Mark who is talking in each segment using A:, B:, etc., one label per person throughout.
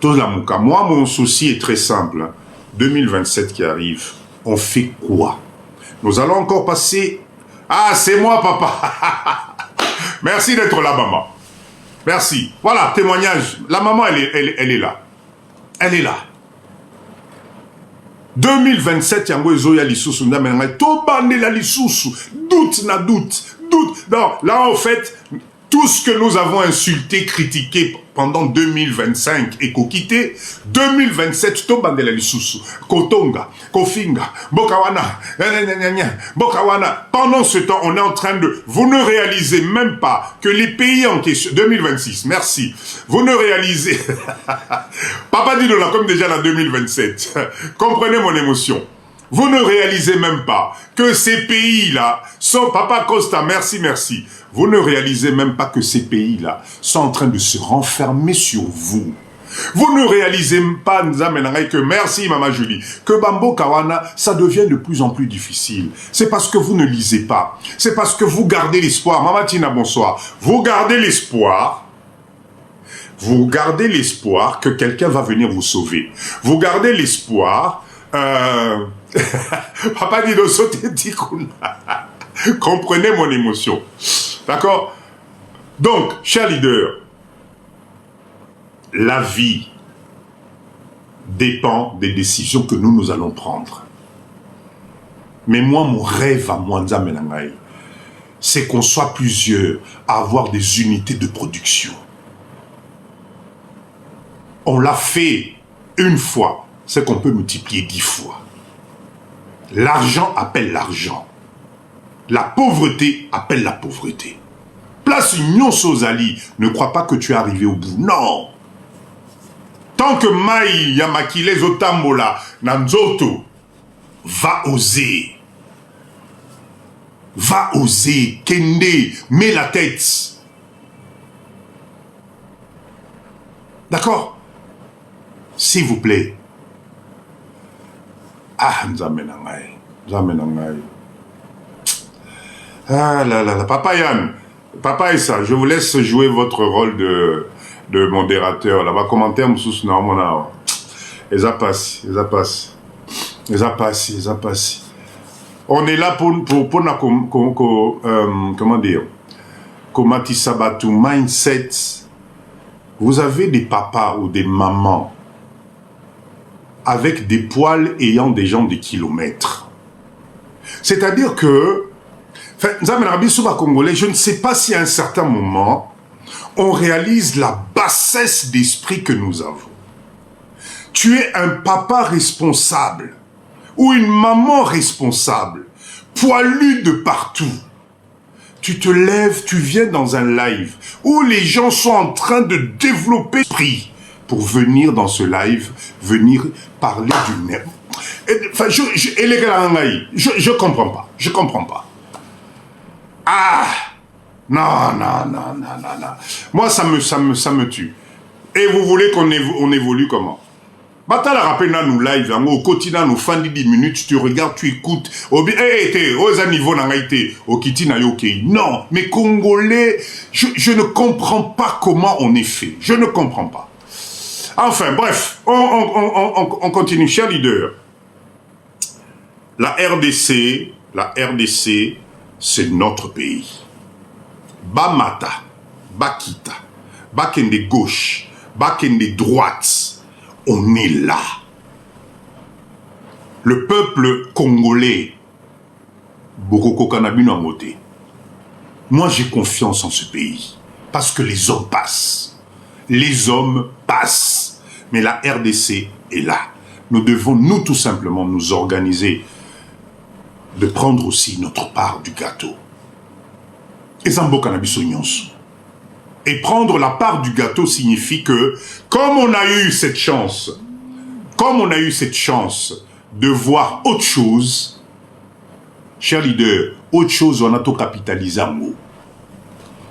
A: Moi, mon souci est très simple. 2027 qui arrive, on fait quoi? Nous allons encore passer... Ah, c'est moi, papa. Merci d'être là, maman. Merci. Voilà, témoignage. La maman, elle est là. Elle est là. 2027, yango ezoya lisusu ndamenanga to bandela lisusu doute. Non, là en fait tout ce que nous avons insulté, critiqué pendant 2025 et kokité 2027 to bandela lisusu kotonga, kofinga, bokawana, bokawana. Pendant ce temps, on est en train de vous ne réalisez même pas que les pays en question 2026, merci. Vous ne réalisez Papa dit là comme déjà en 2027. Comprenez mon émotion. Vous ne réalisez même pas que ces pays-là sont... Papa Costa, merci. Vous ne réalisez même pas que ces pays-là sont en train de se renfermer sur vous. Vous ne réalisez pas, que merci Maman Julie, que Bambo Kawana, ça devient de plus en plus difficile. C'est parce que vous ne lisez pas. C'est parce que vous gardez l'espoir. Maman Tina, bonsoir. Vous gardez l'espoir. Vous gardez l'espoir que quelqu'un va venir vous sauver. Vous gardez l'espoir... Papa dit de sauter Tikuna. Comprenez mon émotion. D'accord? Donc, chers leaders, la vie dépend des décisions que nous allons prendre. Mais moi, mon rêve à Mwanza Menangaï, c'est qu'on soit plusieurs à avoir des unités de production. On l'a fait une fois. C'est qu'on peut multiplier 10 fois. L'argent appelle l'argent. La pauvreté appelle la pauvreté. Place Union Sozali, ne crois pas que tu es arrivé au bout. Non. Tant que Maï Yamakile Zotambola Nanzoto va oser. Va oser. Kende, mets la tête. D'accord? S'il vous plaît. Ah, Nzamenangaï. Ah là là, Papa Yann, Papa Issa, je vous laisse jouer votre rôle de modérateur. Là-bas, commentaire, Moussous, non, mon âme. Ils passe. On est là pour comment dire, Komatisabatu mindset. Vous avez des papas ou des mamans avec des poils ayant des gens de kilomètres. C'est-à-dire que, Congolais, je ne sais pas si à un certain moment, on réalise la bassesse d'esprit que nous avons. Tu es un papa responsable ou une maman responsable, poilu de partout. Tu te lèves, tu viens dans un live où les gens sont en train de développer l'esprit pour venir dans ce live, venir parler du nerf. Enfin, je comprends pas. Je comprends pas. Ah! Non. Moi, ça me tue. Et vous voulez qu'on évolue comment? Bata la rappel nous live, au quotidien, nous fans 10 minutes, tu regardes, tu écoutes. Au niveau au kiti na yoke. Non, mais Congolais, je ne comprends pas comment on est fait. Je ne comprends pas. Enfin, bref, on continue. Chers leaders, la RDC, c'est notre pays. Bamata, Bakita, Bakende gauche, Bakende droite, on est là. Le peuple congolais, Bokoko Kanabino Amote, moi j'ai confiance en ce pays, parce que les hommes passent. Les hommes passent. Mais la RDC est là. Nous devons, nous, tout simplement, nous organiser de prendre aussi notre part du gâteau. Et prendre la part du gâteau signifie que, comme on a eu cette chance de voir autre chose, chers leaders, autre chose, on a tout capitalisé en haut.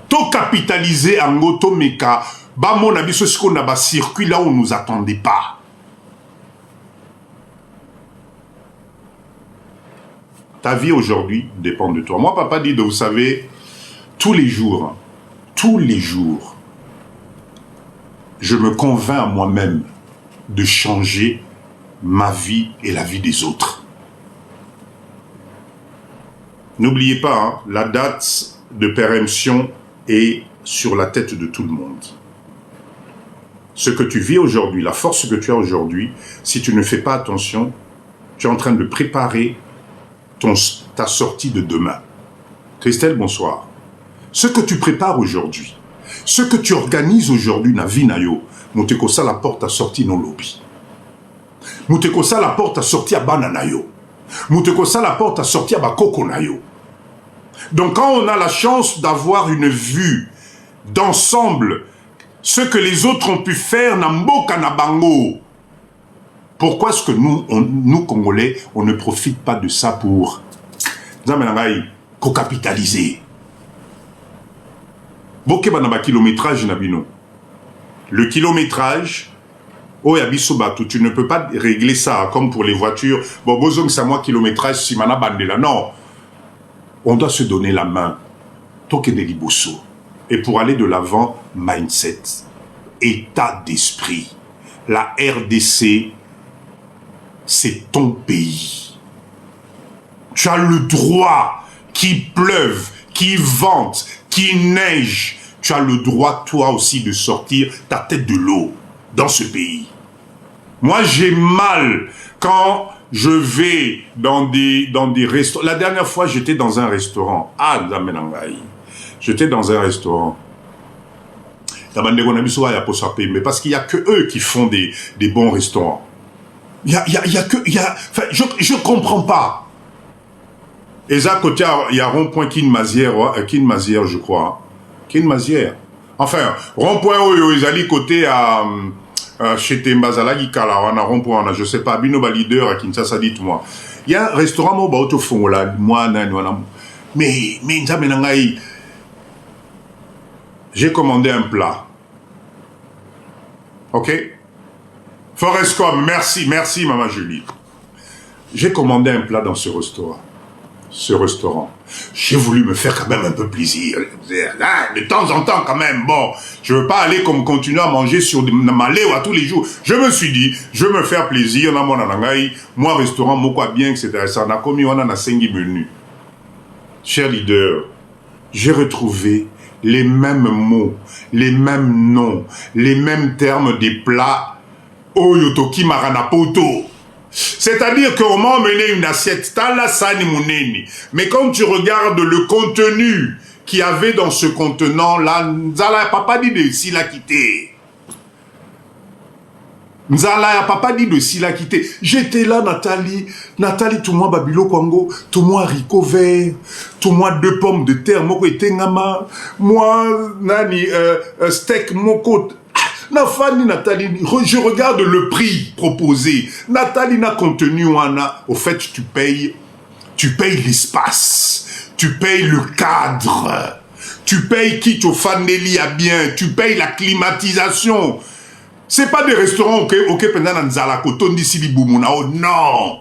A: Tout capitalisé en haut, tout meka. Bah, mon avis, c'est ce qu'on a bas circuit là où on ne nous attendait pas. Ta vie aujourd'hui dépend de toi. Moi, papa dit, vous savez, tous les jours, je me convainc à moi-même de changer ma vie et la vie des autres. N'oubliez pas, hein, la date de péremption est sur la tête de tout le monde. Ce que tu vis aujourd'hui, la force que tu as aujourd'hui, si tu ne fais pas attention, tu es en train de préparer ta sortie de demain. Christelle, bonsoir. Ce que tu prépares aujourd'hui, ce que tu organises aujourd'hui na vie na yo, muteko ça la porte à sortir non lobby. Muteko ça la porte à sortir à banana yo. Muteko ça la porte à sortir à bakoko na yo. Donc quand on a la chance d'avoir une vue d'ensemble, ce que les autres ont pu faire na mboka na bango, pourquoi est-ce que nous Congolais, on ne profite pas de ça pour co-capitaliser? Boke banaba kilométrage nabino. Le kilométrage, oh yabiso batou, tu ne peux pas régler ça comme pour les voitures. Bon, bozong c'est moi kilométrage si mana bandela. Non. On doit se donner la main. Toke de liboso. Et pour aller de l'avant, mindset, état d'esprit. La RDC, c'est ton pays. Tu as le droit, qu'il pleuve, qu'il vente, qu'il neige. Tu as le droit, toi aussi, de sortir ta tête de l'eau dans ce pays. Moi, j'ai mal quand je vais dans des restaurants. La dernière fois, j'étais dans un restaurant. Ah, j'étais dans un restaurant. Mais parce qu'il n'y a que eux qui font des bons restaurants. Enfin, je comprends pas. Et ça, côté, il y a rond-point Kinmazière, je crois. Kinmazière. Enfin, rond-point où ils allaient côté à chez Tembazala, on a rond-point, je sais pas, Binoba leader à Kinshasa, dites-moi. Il y a un restaurant, mais, j'ai commandé un plat. Ok? Forescom, merci, Maman Julie. J'ai commandé un plat dans ce restaurant. J'ai voulu me faire quand même un peu plaisir. De temps en temps quand même, bon, je veux pas aller comme continuer à manger sur ma à tous les jours. Je me suis dit, je veux me faire plaisir, moi restaurant, moi quoi bien, etc. Ça a commis, on a 5 menus. Cher leader, j'ai retrouvé les mêmes mots, les mêmes noms, les mêmes termes des plats Oyotoki Maranapoto. C'est-à-dire qu'on m'a emmené une assiette, mais quand tu regardes le contenu qu'il y avait dans ce contenant-là, Nzala papa dit de s'il a quitté. Nzala papa dit de s'il a quitté. J'étais là, Nathalie, tout moi Babilo Kwango, tout moi haricot vert, tout moi 2 pommes de terre, moko etengama, moi nani steak moko. Nathalie, je regarde le prix proposé. Nathalie n'a contenu au fait tu payes l'espace, tu payes le cadre, tu payes qui au faneli à bien, tu payes la climatisation. C'est pas des restaurants ok pendant Nzala Koton d'ici Liboumounao, non.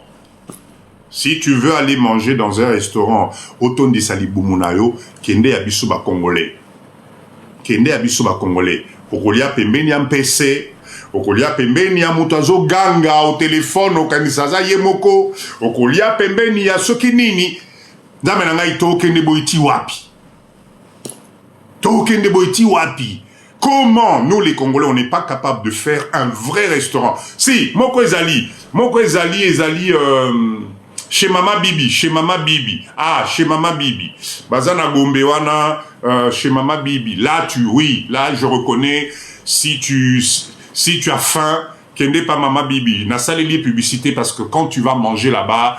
A: Si tu veux aller manger dans un restaurant Oton di Saliboumounao, kende abisuba congolais. Okolia pembeni ya mpese, okolia pembeni ya mutazo ganga au téléphone okanisaza yemoko, okolia pembeni ya soki nini, dame na ngai tokende boiti wapi. Comment nous les Congolais on n'est pas capable de faire un vrai restaurant? Si, moko ezali chez Mama Bibi. Ah, chez Mama Bibi. Bazana Gombe wana chez Mama Bibi. Là je reconnais si tu as faim, kende pas Mama Bibi. Na saleli publicité parce que quand tu vas manger là-bas,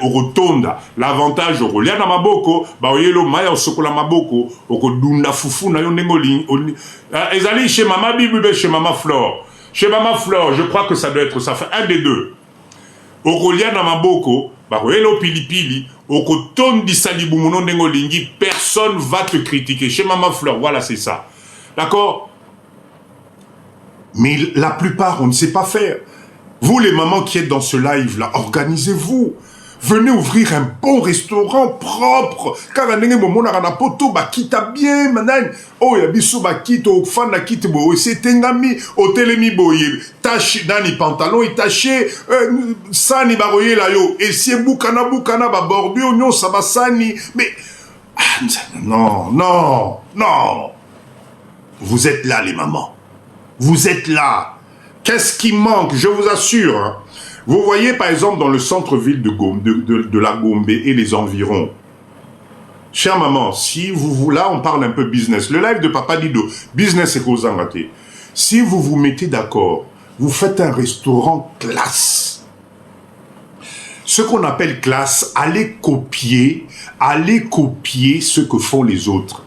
A: au rotonda, l'avantage au lia na maboko, ba oyelo maya osokola maboko, oko dunda fufu na yo ndengoli. Ezali chez Mama Bibi chez Mama Flore. Chez Mama Flore, je crois que ça doit être ça fait un des deux. Okolia na maboko, baroelo pilipili, okotondi salibumuno ndengolingi, personne va te critiquer. Chez Mama Fleur, voilà, c'est ça. D'accord? Mais la plupart, on ne sait pas faire. Vous, les mamans qui êtes dans ce live-là, organisez-vous. Venez ouvrir un bon restaurant propre. Car à un moment, on a un poto, bah, qui t'a bien, maintenant. Oh, il y a biso, bah, qui t'a fan, la qui t'a beau, c'est un ami, au télémi boye, taché, dans les pantalons, il taché, sani baroye là, yo, et si boukana, bah, bordure, non, ça va sani, mais, non, non, non. Vous êtes là, les mamans. Vous êtes là. Qu'est-ce qui manque? Je vous assure, hein. Vous voyez, par exemple, dans le centre-ville de la Gombe et les environs, chère maman, si vous, là, on parle un peu business. Le live de Papa Dido, business et cause en raté. Si vous vous mettez d'accord, vous faites un restaurant classe. Ce qu'on appelle classe, allez copier ce que font les autres.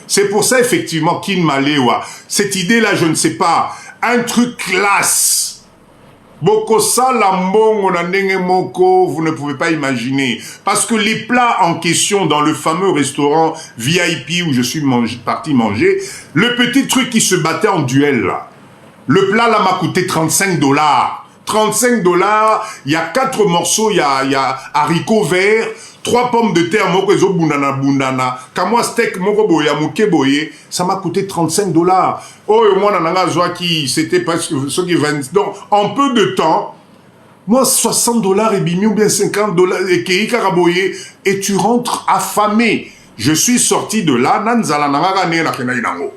A: C'est pour ça, effectivement, Kin Malewa, cette idée-là, je ne sais pas, un truc classe. Boko salambong, vous ne pouvez pas imaginer. Parce que les plats en question dans le fameux restaurant VIP où je suis parti manger, le petit truc qui se battait en duel là, le plat là m'a coûté 35 $. 35 $, il y a 4 morceaux, il y a haricots verts, 3 pommes de terre, moko ezo bundana, kamwa steak moko boya muke boye, ça m'a coûté 35 $. Oh, moi nananga zoaki, c'était presque ce qui 20. Donc, en peu de temps, moi 60 $ et bimi ou bien 50 $ et kei karaboye, et tu rentres affamé. Je suis sorti de là, nanzala nanga ne la kena inango.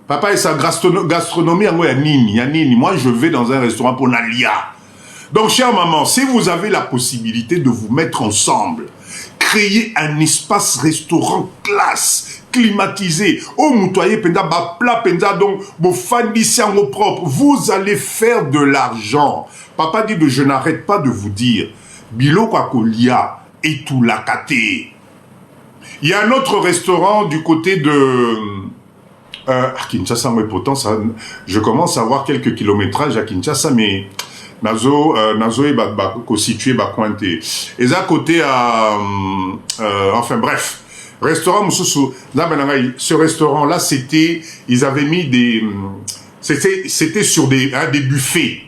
A: Papa et sa gastronomie, il y a nini. Moi, je vais dans un restaurant pour Nalia. Donc, chère maman, si vous avez la possibilité de vous mettre ensemble, créer un espace restaurant classe, climatisé, au moutoyer penda, ba plat penda, donc, vos fandisiango propre, vous allez faire de l'argent. Papa dit je n'arrête pas de vous dire, bilo kwakolia et tout la kate. Il y a un autre restaurant du côté de à Kinshasa, mais pourtant, ça, je commence à avoir quelques kilométrages à Kinshasa, mais Nazo est situé à Cointé. Et à côté à enfin bref, restaurant Moussoussou. Ce restaurant-là, c'était, ils avaient mis des, c'était sur des buffets,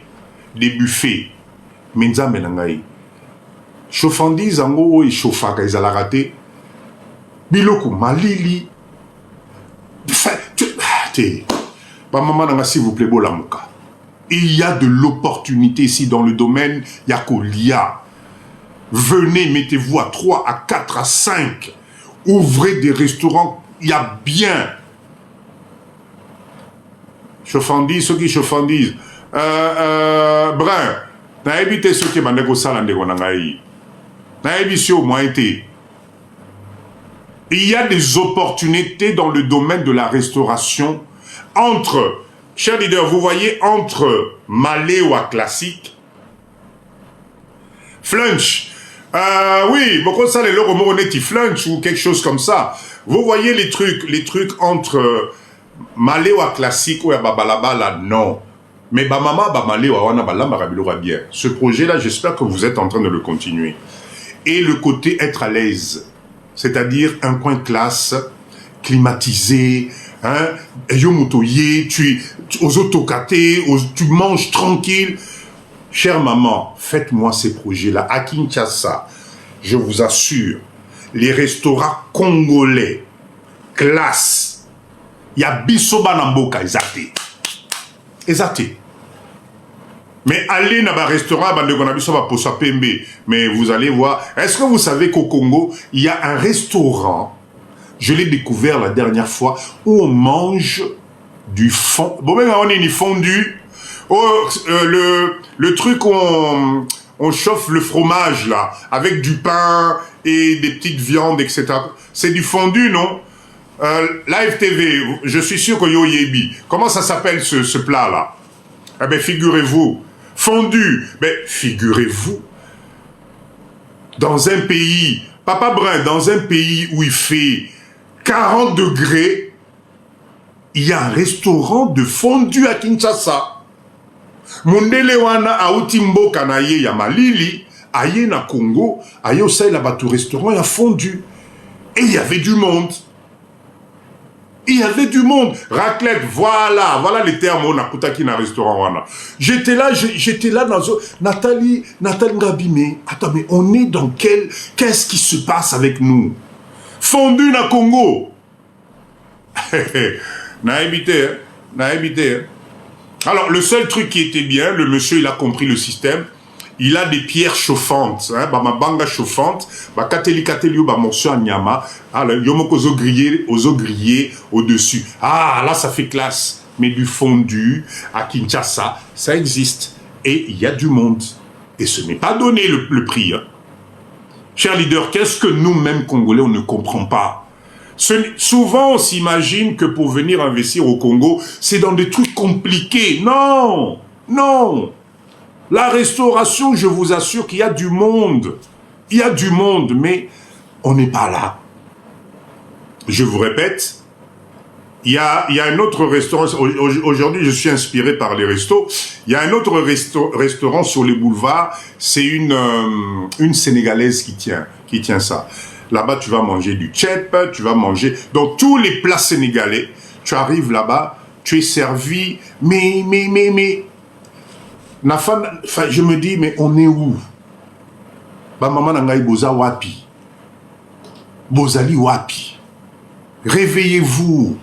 A: Menza Menangaï. Chauffandise en gros, ils chauffaient, ils allaient rater. Biloko, Malili. Maman, s'il vous plaît, Bolamuka. Il y a de l'opportunité ici dans le domaine Yakolia. Venez, mettez-vous à 3, à 4, à 5. Ouvrez des restaurants, il y a bien. Chauffandise, ceux qui chauffandisent. Brun, n'a évité ceux qui m'ont dit que ça n'a évité au moins été. Il y a des opportunités dans le domaine de la restauration entre, chers leaders, vous voyez, entre Maléwa classique, Flunch, oui, beaucoup ça, les loromoroneti Flunch ou quelque chose comme ça. Vous voyez les trucs entre Maléwa classique ou Babalaba là, non. Mais Bamama, Bamalewa, Wana Balamba Rabilora bien. Ce projet-là, j'espère que vous êtes en train de le continuer. Et le côté être à l'aise. C'est-à-dire un coin classe, climatisé, hein, tu aux autocatés, tu manges tranquille. Chère maman, faites-moi ces projets-là. À Kinshasa, je vous assure, les restaurants congolais, classe, il y a Bisoba Namboka, exacté. Mais allez dans un restaurant, mais vous allez voir. Est-ce que vous savez qu'au Congo, il y a un restaurant, je l'ai découvert la dernière fois, où on mange du fond. Bon, même on est ni fondu. Oh, le truc où on chauffe le fromage, là, avec du pain et des petites viandes, etc. C'est du fondu, non? Live TV, je suis sûr que Yo Yebi. Comment ça s'appelle ce plat-là? Eh bien, figurez-vous. Fondu, mais figurez-vous, dans un pays, Papa Brun, dans un pays où il fait 40 degrés, il y a un restaurant de fondu à Kinshasa. Mondelewana a Utimbo Kanaye ya Malili, aye na Congo, aye au sein là-bas tout restaurant, il y a fondu. Et il y avait du monde. Il y avait du monde. Raclette, voilà les termes on a koutaki dans restaurant. J'étais là dans Nathalie Ngabime. Attends, mais on est dans qu'est-ce qui se passe avec nous? Fondu na Congo. N'a habité. Alors, le seul truc qui était bien, le monsieur, il a compris le système. Il a des pierres chauffantes, ma banga chauffante, kateli morceau à nyama, yomoko ozo grillé au-dessus. Ah, là, ça fait classe. Mais du fondu à Kinshasa, ça existe. Et il y a du monde. Et ce n'est pas donné le prix. Hein. Chers leaders, qu'est-ce que nous-mêmes, Congolais, on ne comprend pas? Souvent, on s'imagine que pour venir investir au Congo, c'est dans des trucs compliqués. Non. La restauration, je vous assure qu'il y a du monde. Il y a du monde, mais on n'est pas là. Je vous répète, il y a un autre restaurant. Aujourd'hui, je suis inspiré par les restos. Il y a un autre restaurant sur les boulevards. C'est une Sénégalaise qui tient ça. Là-bas, tu vas manger du tchèp, tu vas manger... Dans tous les plats sénégalais, tu arrives là-bas, tu es servi, mais... je me dis, mais on est où? Maman nangai boza wapi. Bozali wapi. Réveillez-vous.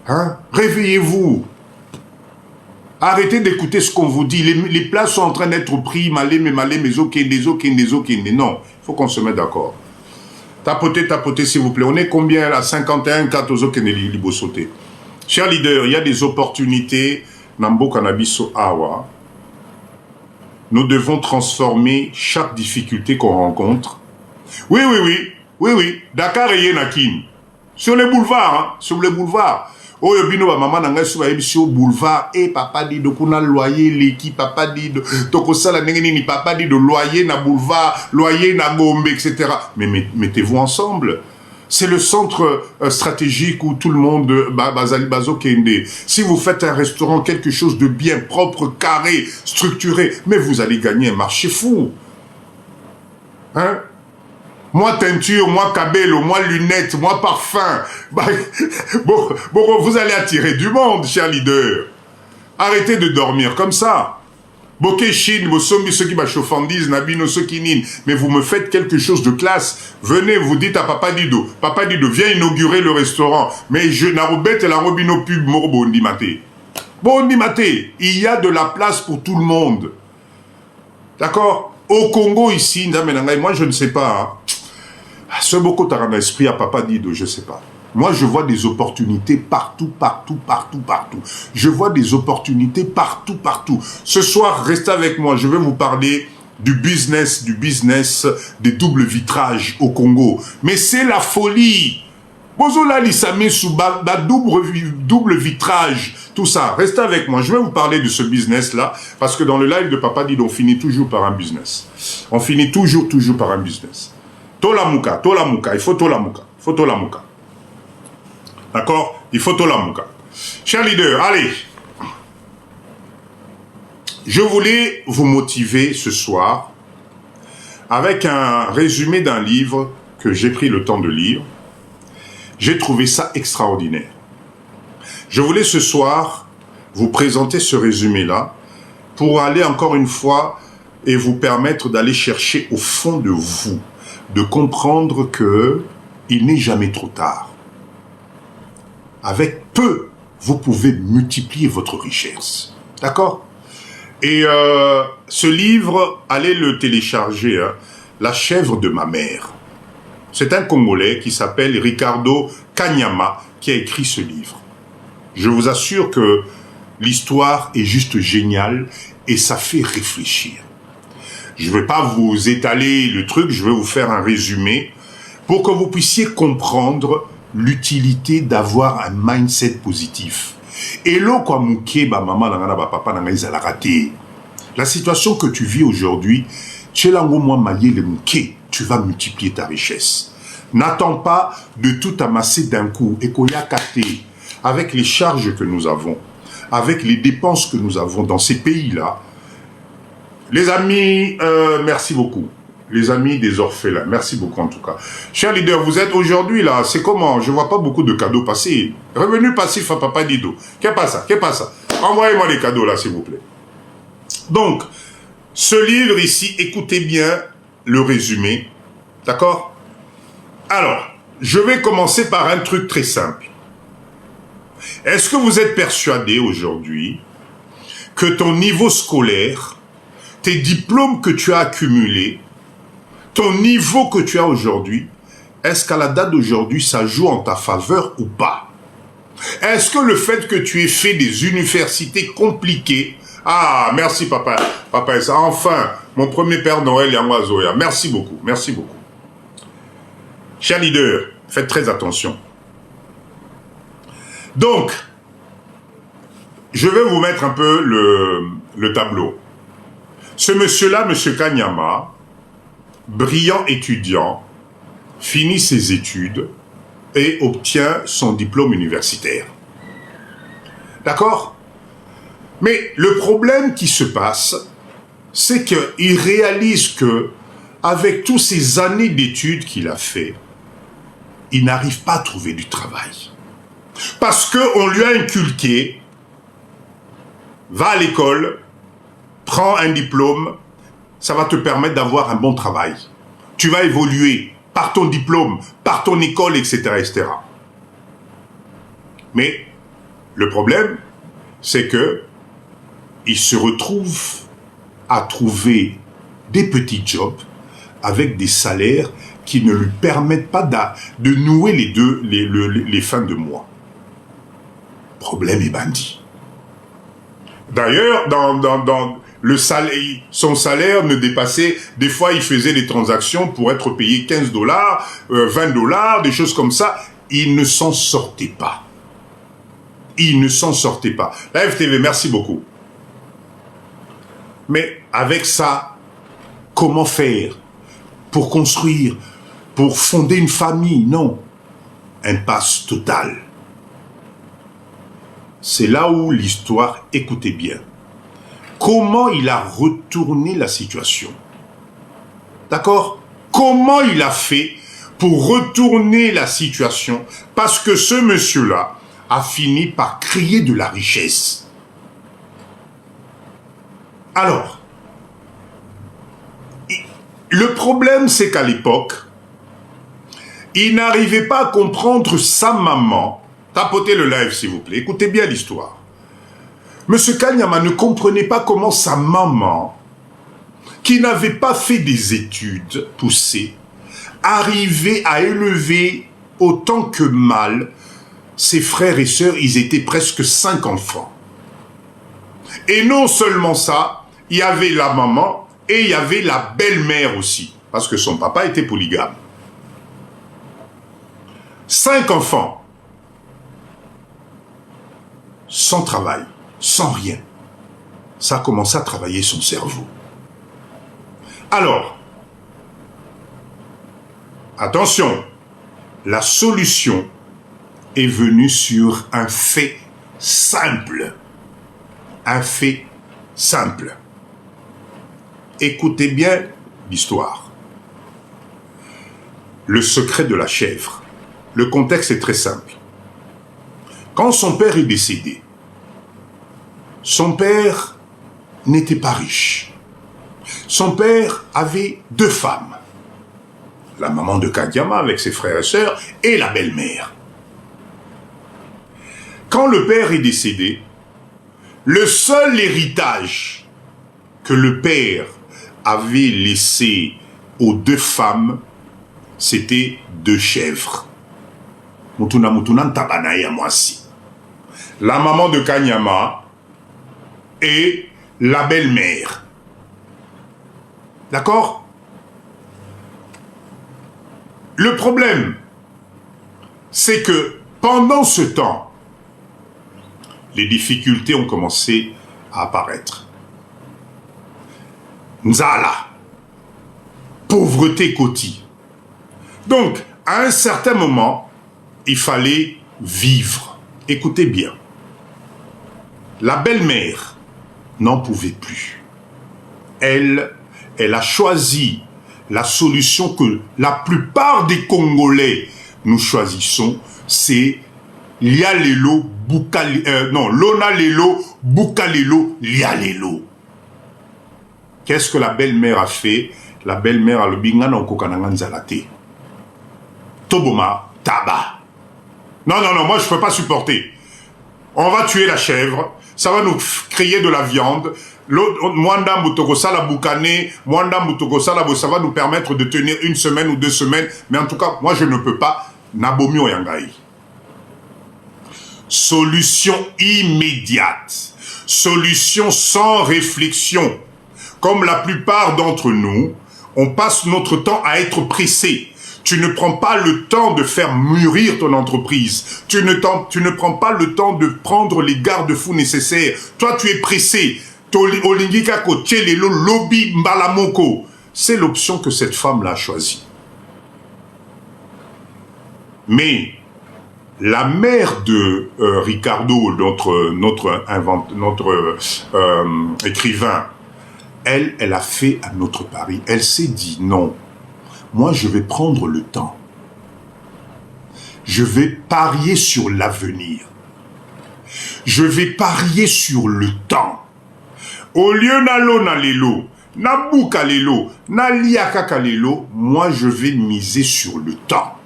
A: Hein? Réveillez-vous. Arrêtez d'écouter ce qu'on vous dit. Les plats sont en train d'être pris, malé, mais okende. Non, il faut qu'on se mette d'accord. Tapotez, s'il vous plaît. On est combien là? 51, 4 okende libo sauté. Chers leaders, il y a des opportunités. Nambo Kanabiso Awa. Nous devons transformer chaque difficulté qu'on rencontre. Oui. Dakar et Yenakin. Sur les boulevards, Oh, yobino ba maman nanga suba yebi au boulevard. Papa dit de kuna loyer l'équipe. Papa dit de tokosala nengeni papa dit de loyer na boulevard, loyer na Gombe, etc. Mais mettez-vous ensemble. C'est le centre stratégique où tout le monde bazali bazo kende. Si vous faites un restaurant, quelque chose de bien propre, carré, structuré, mais vous allez gagner un marché fou. Hein? Moi teinture, moi cabello, moi lunettes, moi parfum. Bon, vous allez attirer du monde, chers leaders. Arrêtez de dormir comme ça. Bokeh Chine, vos sommes, ceux qui m'achauffandisent, Nabino, ceux qui ninent, mais vous me faites quelque chose de classe. Venez, vous dites à Papa Dido, viens inaugurer le restaurant. Mais je n'arrobette la robino pub morbo ndimate. Bon ndimate, il y a de la place pour tout le monde. D'accord? Au Congo ici, moi je ne sais pas. Ce beaucoup t'as un esprit à Papa Dido, je ne sais pas. Moi, je vois des opportunités partout. Je vois des opportunités partout. Ce soir, restez avec moi. Je vais vous parler du business des doubles vitrages au Congo. Mais c'est la folie. Bozola Lissame sous double vitrage, tout ça. Restez avec moi. Je vais vous parler de ce business-là. Parce que dans le live de Papa Dido, on finit toujours par un business. On finit toujours par un business. Tolamuka. Il faut Tolamuka. D'accord? Il faut Tolamuka. Chers leaders, allez. Je voulais vous motiver ce soir avec un résumé d'un livre que j'ai pris le temps de lire. J'ai trouvé ça extraordinaire. Je voulais ce soir vous présenter ce résumé-là pour aller encore une fois et vous permettre d'aller chercher au fond de vous, de comprendre que il n'est jamais trop tard. Avec peu, vous pouvez multiplier votre richesse. D'accord? Et ce livre, allez le télécharger, hein, La chèvre de ma mère. C'est un Congolais qui s'appelle Ricardo Kanyama qui a écrit ce livre. Je vous assure que l'histoire est juste géniale et ça fait réfléchir. Je ne vais pas vous étaler le truc, je vais vous faire un résumé pour que vous puissiez comprendre l'utilité d'avoir un mindset positif. Et là, quoi, mouké, ba maman, ba papa, ils allaient rater. La situation que tu vis aujourd'hui, tu es là, moi, maillé le mouké, tu vas multiplier ta richesse. N'attends pas de tout amasser d'un coup et qu'on y a capté avec les charges que nous avons, avec les dépenses que nous avons dans ces pays-là. Les amis, merci beaucoup. les amis des orphelins. Merci beaucoup en tout cas. Chers leaders, vous êtes aujourd'hui là, c'est comment? Je vois pas beaucoup de cadeaux passer. Revenu passif à Papa Dido. Qu'est-ce pas ça? Qu'est-ce pas ça? Envoyez-moi les cadeaux là, s'il vous plaît. Donc, ce livre ici, écoutez bien le résumé. D'accord? Alors, je vais commencer par un truc très simple. Est-ce que vous êtes persuadé aujourd'hui que ton niveau scolaire, tes diplômes que tu as accumulés, ton niveau que tu as aujourd'hui, est-ce qu'à la date d'aujourd'hui, ça joue en ta faveur ou pas? Est-ce que le fait que tu aies fait des universités compliquées... Ah, merci papa. Papa, enfin, mon premier Père Noël Yangoazoya. Merci beaucoup, merci beaucoup. Chers leaders, faites très attention. Donc, je vais vous mettre un peu le tableau. Ce monsieur-là, monsieur Kanyama, brillant étudiant, finit ses études et obtient son diplôme universitaire. D'accord? Mais le problème qui se passe, c'est qu'il réalise que, avec toutes ces années d'études qu'il a fait, il n'arrive pas à trouver du travail. Parce qu'on lui a inculqué, va à l'école, prends un diplôme, ça va te permettre d'avoir un bon travail. Tu vas évoluer par ton diplôme, par ton école, etc., etc. Mais le problème, c'est que il se retrouve à trouver des petits jobs avec des salaires qui ne lui permettent pas de nouer les fins de mois. Problème est bandit. D'ailleurs, dans le salaire, son salaire ne dépassait, des fois il faisait des transactions pour être payé 15 $, 20 $, des choses comme ça. Il ne s'en sortait pas. Il ne s'en sortait pas. La FTV, merci beaucoup. Mais avec ça, comment faire pour construire, pour fonder une famille? Non. Impasse totale. C'est là où l'histoire, écoutez bien, comment il a retourné la situation. D'accord? Comment il a fait pour retourner la situation? Parce que ce monsieur-là a fini par créer de la richesse. Alors, le problème, c'est qu'à l'époque, il n'arrivait pas à comprendre sa maman. Tapotez le live, s'il vous plaît. Écoutez bien l'histoire. Monsieur Kanyama ne comprenait pas comment sa maman, qui n'avait pas fait des études poussées, arrivait à élever autant que mal ses frères et sœurs. Ils étaient presque 5 enfants. Et non seulement ça, il y avait la maman et il y avait la belle-mère aussi, parce que son papa était polygame. 5 enfants, sans travail, sans rien. Ça a commencé à travailler son cerveau. Alors, attention, la solution est venue sur un fait simple. Un fait simple. Écoutez bien l'histoire. Le secret de la chèvre. Le contexte est très simple. Quand son père est décédé, son père n'était pas riche. Son père avait 2 femmes. La maman de Kanyama avec ses frères et sœurs et la belle-mère. Quand le père est décédé, le seul héritage que le père avait laissé aux 2 femmes, c'était 2 chèvres. La maman de Kanyama et la belle-mère. D'accord? Le problème, c'est que pendant ce temps, les difficultés ont commencé à apparaître. Nzala, pauvreté quotidienne. Donc, à un certain moment, il fallait vivre. Écoutez bien. La belle-mère n'en pouvait plus. Elle a choisi la solution que la plupart des Congolais nous choisissons, c'est Lialelo, Lona Lelo, Bukalelo, Lialelo. Qu'est-ce que la belle-mère a fait? La belle-mère a le bingana au kokananganzalate. Toboma, tabac. Non, moi je ne peux pas supporter. On va tuer la chèvre, ça va nous créer de la viande. Mwanda Mutokosala Boukane, Mwanda Mutokosala, ça va nous permettre de tenir 1 semaine ou 2 semaines. Mais en tout cas, moi je ne peux pas. Nabomio Yangai. Solution immédiate. Solution sans réflexion. Comme la plupart d'entre nous, on passe notre temps à être pressé. Tu ne prends pas le temps de faire mûrir ton entreprise. Tu ne prends pas le temps de prendre les garde-fous nécessaires. Toi, tu es pressé. C'est l'option que cette femme-là a choisie. Mais la mère de Ricardo, notre écrivain, elle a fait un autre pari. Elle s'est dit non. Moi, je vais prendre le temps. Je vais parier sur l'avenir. Je vais parier sur le temps. Au lieu d'alo na lelo, na bouka lelo, na liakaka lelo, moi, je vais miser sur le temps.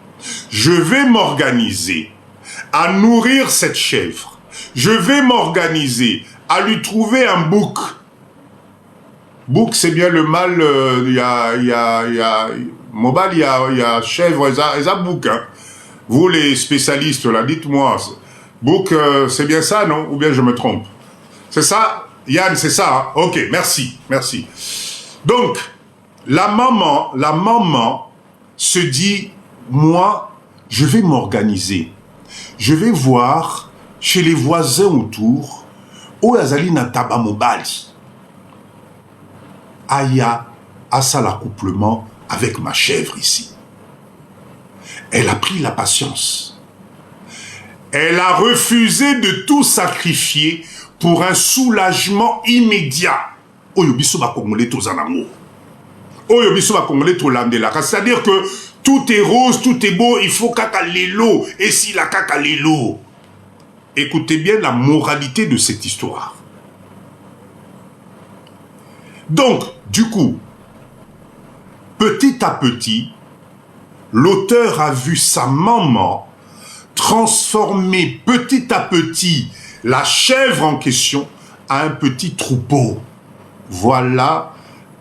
A: Je vais m'organiser à nourrir cette chèvre. Je vais m'organiser à lui trouver un bouc. Bouc, c'est bien le mâle, il y a mobile, il y a chèvre, et ça bouc. Hein. Vous, les spécialistes, là, dites-moi, bouc, c'est bien ça, non? Ou bien je me trompe? C'est ça? Yann, c'est ça, hein? Ok, merci. Donc, la maman se dit, moi, je vais m'organiser. Je vais voir chez les voisins autour, Oyazali na taba mobali. Aya a ça l'accouplement avec ma chèvre ici. Elle a pris la patience. Elle a refusé de tout sacrifier pour un soulagement immédiat. Oyobiso ba Congolais tous en amour. Oyobiso ba Congolais tous landela. C'est-à-dire que tout est rose, tout est beau, il faut kaka lelo. Et si la kaka lelo. Écoutez bien la moralité de cette histoire. Donc, du coup, petit à petit, l'auteur a vu sa maman transformer petit à petit la chèvre en question à un petit troupeau. Voilà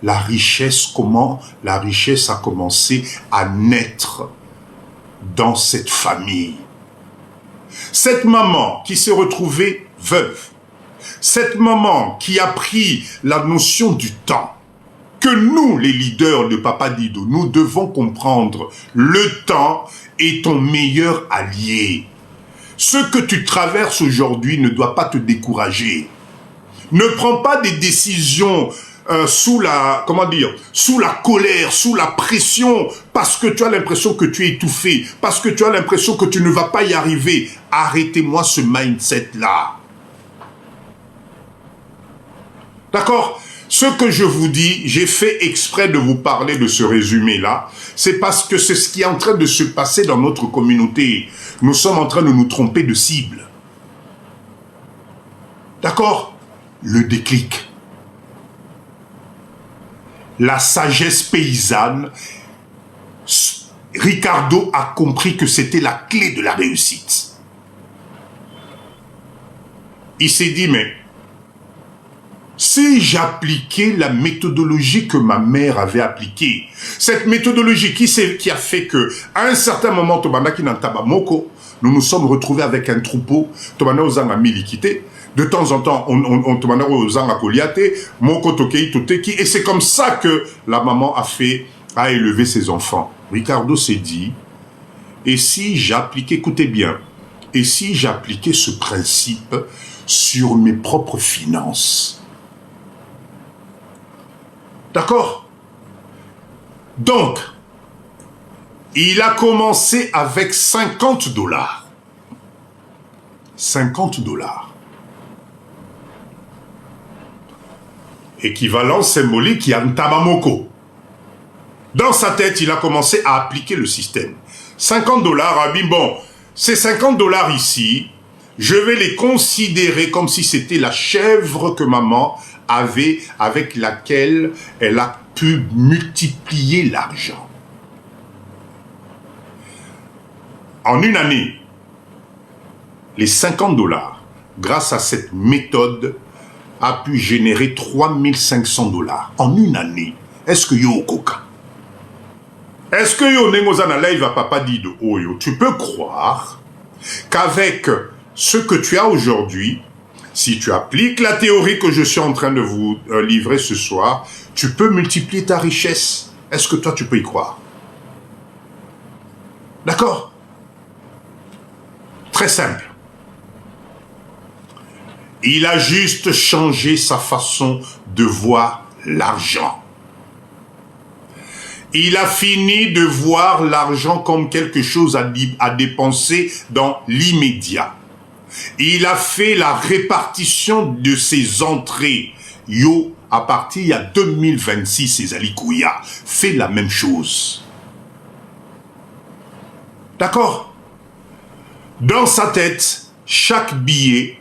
A: la richesse, comment la richesse a commencé à naître dans cette famille. Cette maman qui s'est retrouvée veuve, cette maman qui a pris la notion du temps, que nous, les leaders de Papa Dido, nous devons comprendre. Le temps est ton meilleur allié. Ce que tu traverses aujourd'hui ne doit pas te décourager. Ne prends pas des décisions sous la colère, sous la pression, parce que tu as l'impression que tu es étouffé, parce que tu as l'impression que tu ne vas pas y arriver. Arrêtez-moi ce mindset-là. D'accord? Ce que je vous dis, j'ai fait exprès de vous parler de ce résumé-là, c'est parce que c'est ce qui est en train de se passer dans notre communauté. Nous sommes en train de nous tromper de cible. D'accord? Le déclic. La sagesse paysanne, Ricardo a compris que c'était la clé de la réussite. Il s'est dit, mais si j'appliquais la méthodologie que ma mère avait appliquée, cette méthodologie qui a fait que, à un certain moment, Tobandaki Nantaba Moko, nous nous sommes retrouvés avec un troupeau, Tobanda Ozanga Milikite, de temps en temps, on Tobanda Ozanga Koliate, Moko Tokei Toteki, et c'est comme ça que la maman a élevé ses enfants. Ricardo s'est dit, et si j'appliquais, écoutez bien, et si j'appliquais ce principe sur mes propres finances? D'accord? Donc, il a commencé avec 50 $. 50 $. Équivalent symbolique, il y a un tabamoko. Dans sa tête, il a commencé à appliquer le système. 50 dollars, ah bon, ces 50 dollars ici, je vais les considérer comme si c'était la chèvre que maman avait, avec laquelle elle a pu multiplier l'argent. En une année, les 50 dollars, grâce à cette méthode, a pu générer 3500 dollars. En une année, est-ce que yo au coca? Est-ce que yo nengozana live à papa dit de Oyo? Tu peux croire qu'avec ce que tu as aujourd'hui, si tu appliques la théorie que je suis en train de vous livrer ce soir, tu peux multiplier ta richesse. Est-ce que toi, tu peux y croire? D'accord? Très simple. Il a juste changé sa façon de voir l'argent. Il a fini de voir l'argent comme quelque chose à dépenser dans l'immédiat. Il a fait la répartition de ses entrées. Yo, à partir il y a 2026, Ezali Kouya fait la même chose. D'accord? Dans sa tête, chaque billet,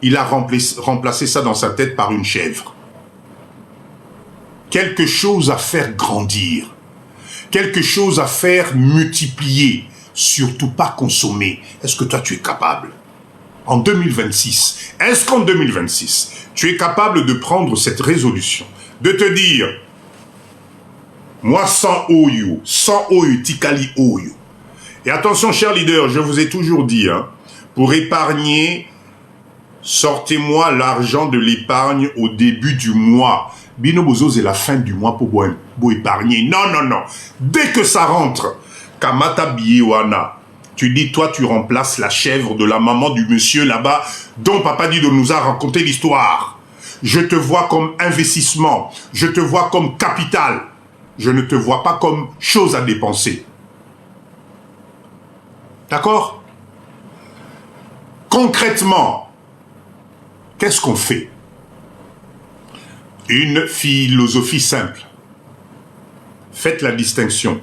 A: il a remplacé ça dans sa tête par une chèvre. Quelque chose à faire grandir. Quelque chose à faire multiplier. Surtout pas consommer. Est-ce que toi, tu es capable? En 2026, est-ce qu'en 2026, tu es capable de prendre cette résolution, de te dire, moi, sans Oyo, Tikali Oyo. Et attention, chers leaders, je vous ai toujours dit, hein, pour épargner, sortez-moi l'argent de l'épargne au début du mois. Bino Bozo, c'est la fin du mois pour épargner. Non, non, non. Dès que ça rentre, Kamata Biyewana, tu dis, toi, tu remplaces la chèvre de la maman du monsieur là-bas, dont Papa Dido nous a raconté l'histoire. Je te vois comme investissement. Je te vois comme capital. Je ne te vois pas comme chose à dépenser. D'accord? Concrètement, qu'est-ce qu'on fait? Une philosophie simple. Faites la distinction.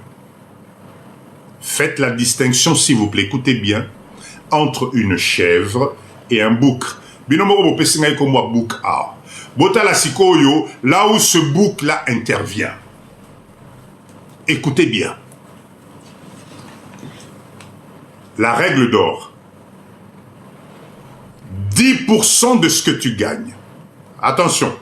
A: Faites la distinction, s'il vous plaît, écoutez bien, entre une chèvre et un bouc. Binomoro pesinga comme moi bouc a. Bota la sikoyo, là où ce bouc-là intervient. Écoutez bien. La règle d'or. 10% de ce que tu gagnes. Attention.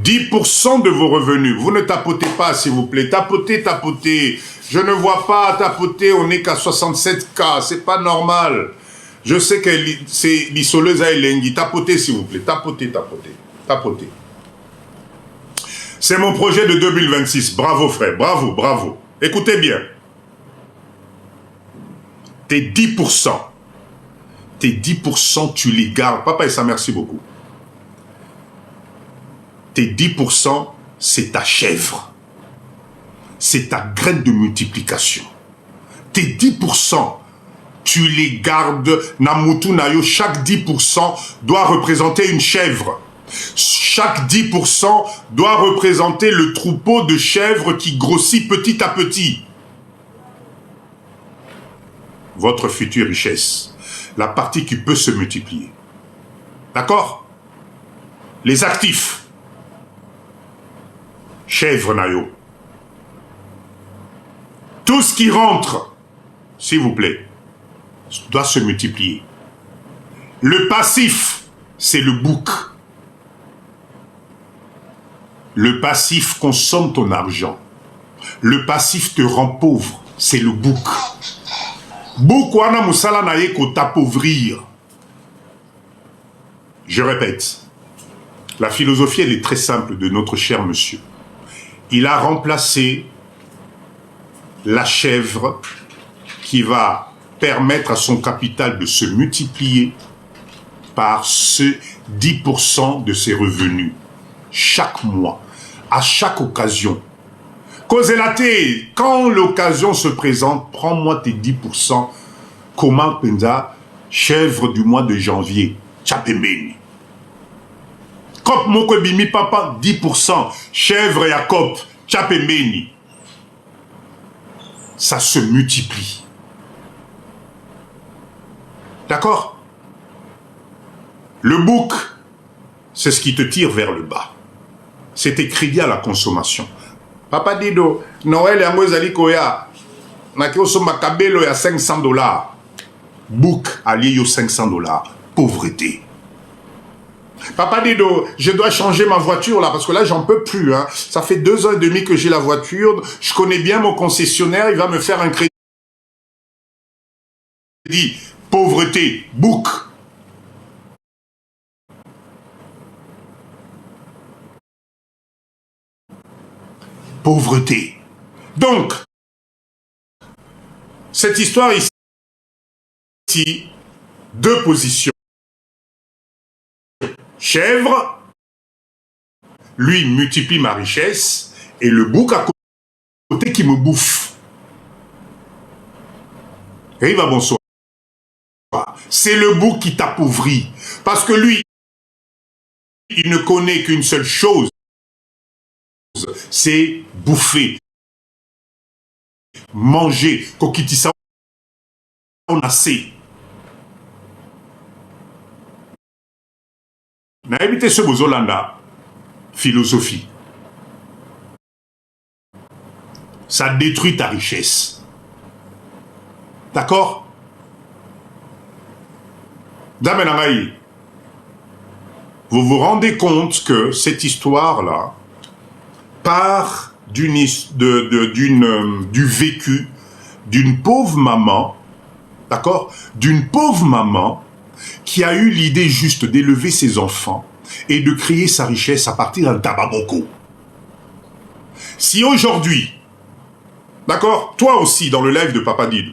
A: 10% de vos revenus. Vous ne tapotez pas, s'il vous plaît. Tapotez, tapotez. Je ne vois pas tapoter, on n'est qu'à 67K. C'est pas normal. Je sais que c'est l'issoleuse à Elengi. Tapotez, s'il vous plaît. Tapotez, tapotez. Tapotez. C'est mon projet de 2026. Bravo, frère. Bravo, bravo. Écoutez bien. Tes 10%. Tes 10%, tu les gardes. Papa et ça, merci beaucoup. Tes 10%, c'est ta chèvre. C'est ta graine de multiplication. Tes 10%, tu les gardes. Namutu Nayo, chaque 10% doit représenter une chèvre. Chaque 10% doit représenter le troupeau de chèvres qui grossit petit à petit. Votre future richesse. La partie qui peut se multiplier. D'accord? Les actifs. Chèvre Nayo. Tout ce qui rentre, s'il vous plaît, doit se multiplier. Le passif, c'est le bouc. Le passif consomme ton argent. Le passif te rend pauvre, c'est le bouc. Bouc wana musala na ye ko t'appauvrir. Je répète, la philosophie, elle est très simple de notre cher monsieur. Il a remplacé la chèvre qui va permettre à son capital de se multiplier par ce 10% de ses revenus chaque mois, à chaque occasion. Causelate, quand l'occasion se présente, prends-moi tes 10%, comment penza, chèvre du mois de janvier, Tchapemeni. Kop moko bimi papa, 10%, chèvre Jacob, Tchapemeni. ça se multiplie. D'accord? Le bouc, c'est ce qui te tire vers le bas. C'est tes crédits à la consommation. Papa Dido, Noël et Angozali Koya, Nakioso Makabelo ya $500. Bouc allié yo $500. Pauvreté. Papa Dido, je dois changer ma voiture là, parce que là, j'en peux plus. Hein. Ça fait 2 ans et demi que j'ai la voiture. Je connais bien mon concessionnaire, il va me faire un crédit. Pauvreté, bouc. Pauvreté. Donc, cette histoire ici, 2 positions. Chèvre, lui multiplie ma richesse, et le bouc à côté qui me bouffe. Riva bonsoir. C'est le bouc qui t'appauvrit. Parce que lui, il ne connaît qu'une seule chose, c'est bouffer, manger, kokitisa on a assez. Na évité ce bozolanda, philosophie. Ça détruit ta richesse. D'accord? Damenagaï, vous vous rendez compte que cette histoire-là part du vécu d'une pauvre maman, d'accord? D'une pauvre maman qui a eu l'idée juste d'élever ses enfants et de créer sa richesse à partir d'un tababoko. Si aujourd'hui, d'accord, toi aussi dans le live de Papa Did,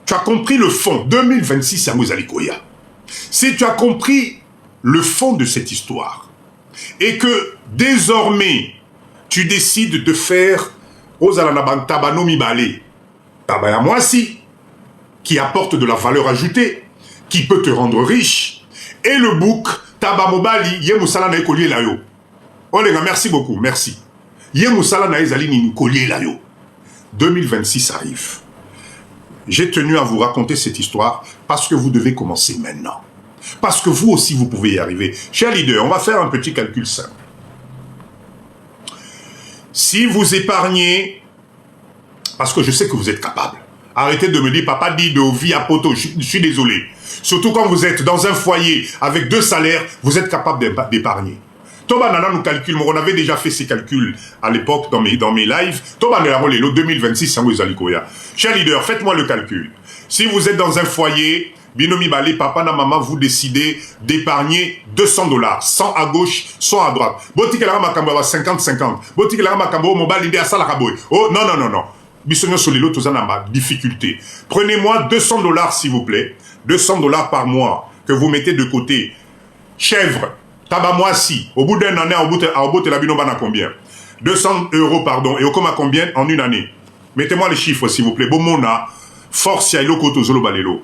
A: tu as compris le fond, 2026 à Mozalikoya, si tu as compris le fond de cette histoire et que désormais tu décides de faire Ozalanaban Tabanomi Bale, Tabaya Moisi, qui apporte de la valeur ajoutée, qui peut te rendre riche, et le bouc Tabamobali, Yemusala na ekolié la yo. Oh les gars, merci beaucoup, merci. Yemusala na ezali ni kolié la yo. 2026 arrive. J'ai tenu à vous raconter cette histoire parce que vous devez commencer maintenant. Parce que vous aussi, vous pouvez y arriver. Chers leaders, on va faire un petit calcul simple. Si vous épargnez, parce que je sais que vous êtes capable, arrêtez de me dire, Papa dit de vie à poteau, je suis désolé. Surtout quand vous êtes dans un foyer avec 2 salaires, vous êtes capable d'épargner. Toba Nana nous calcule, on avait déjà fait ces calculs à l'époque dans mes lives. Toba Nana 2026, chers leaders, faites-moi le calcul. Si vous êtes dans un foyer, Binomi Balé, papa na maman, vous décidez d'épargner $200, 100 à gauche, 100 à droite. Botiki la makambo 50-50. Botiki la makambo mobile idée à salakaboy. Oh non non non non. Bisogno solilo tozana ma difficulté. Prenez-moi $200 s'il vous plaît. $200 par mois que vous mettez de côté. Chèvre, tabamoisi. Au bout d'un année, au bout de la binoba na combien? 200 € pardon. Et au coma combien en une année? Mettez-moi les chiffres s'il vous plaît. Bomona, force ya iloko tozolo balelo.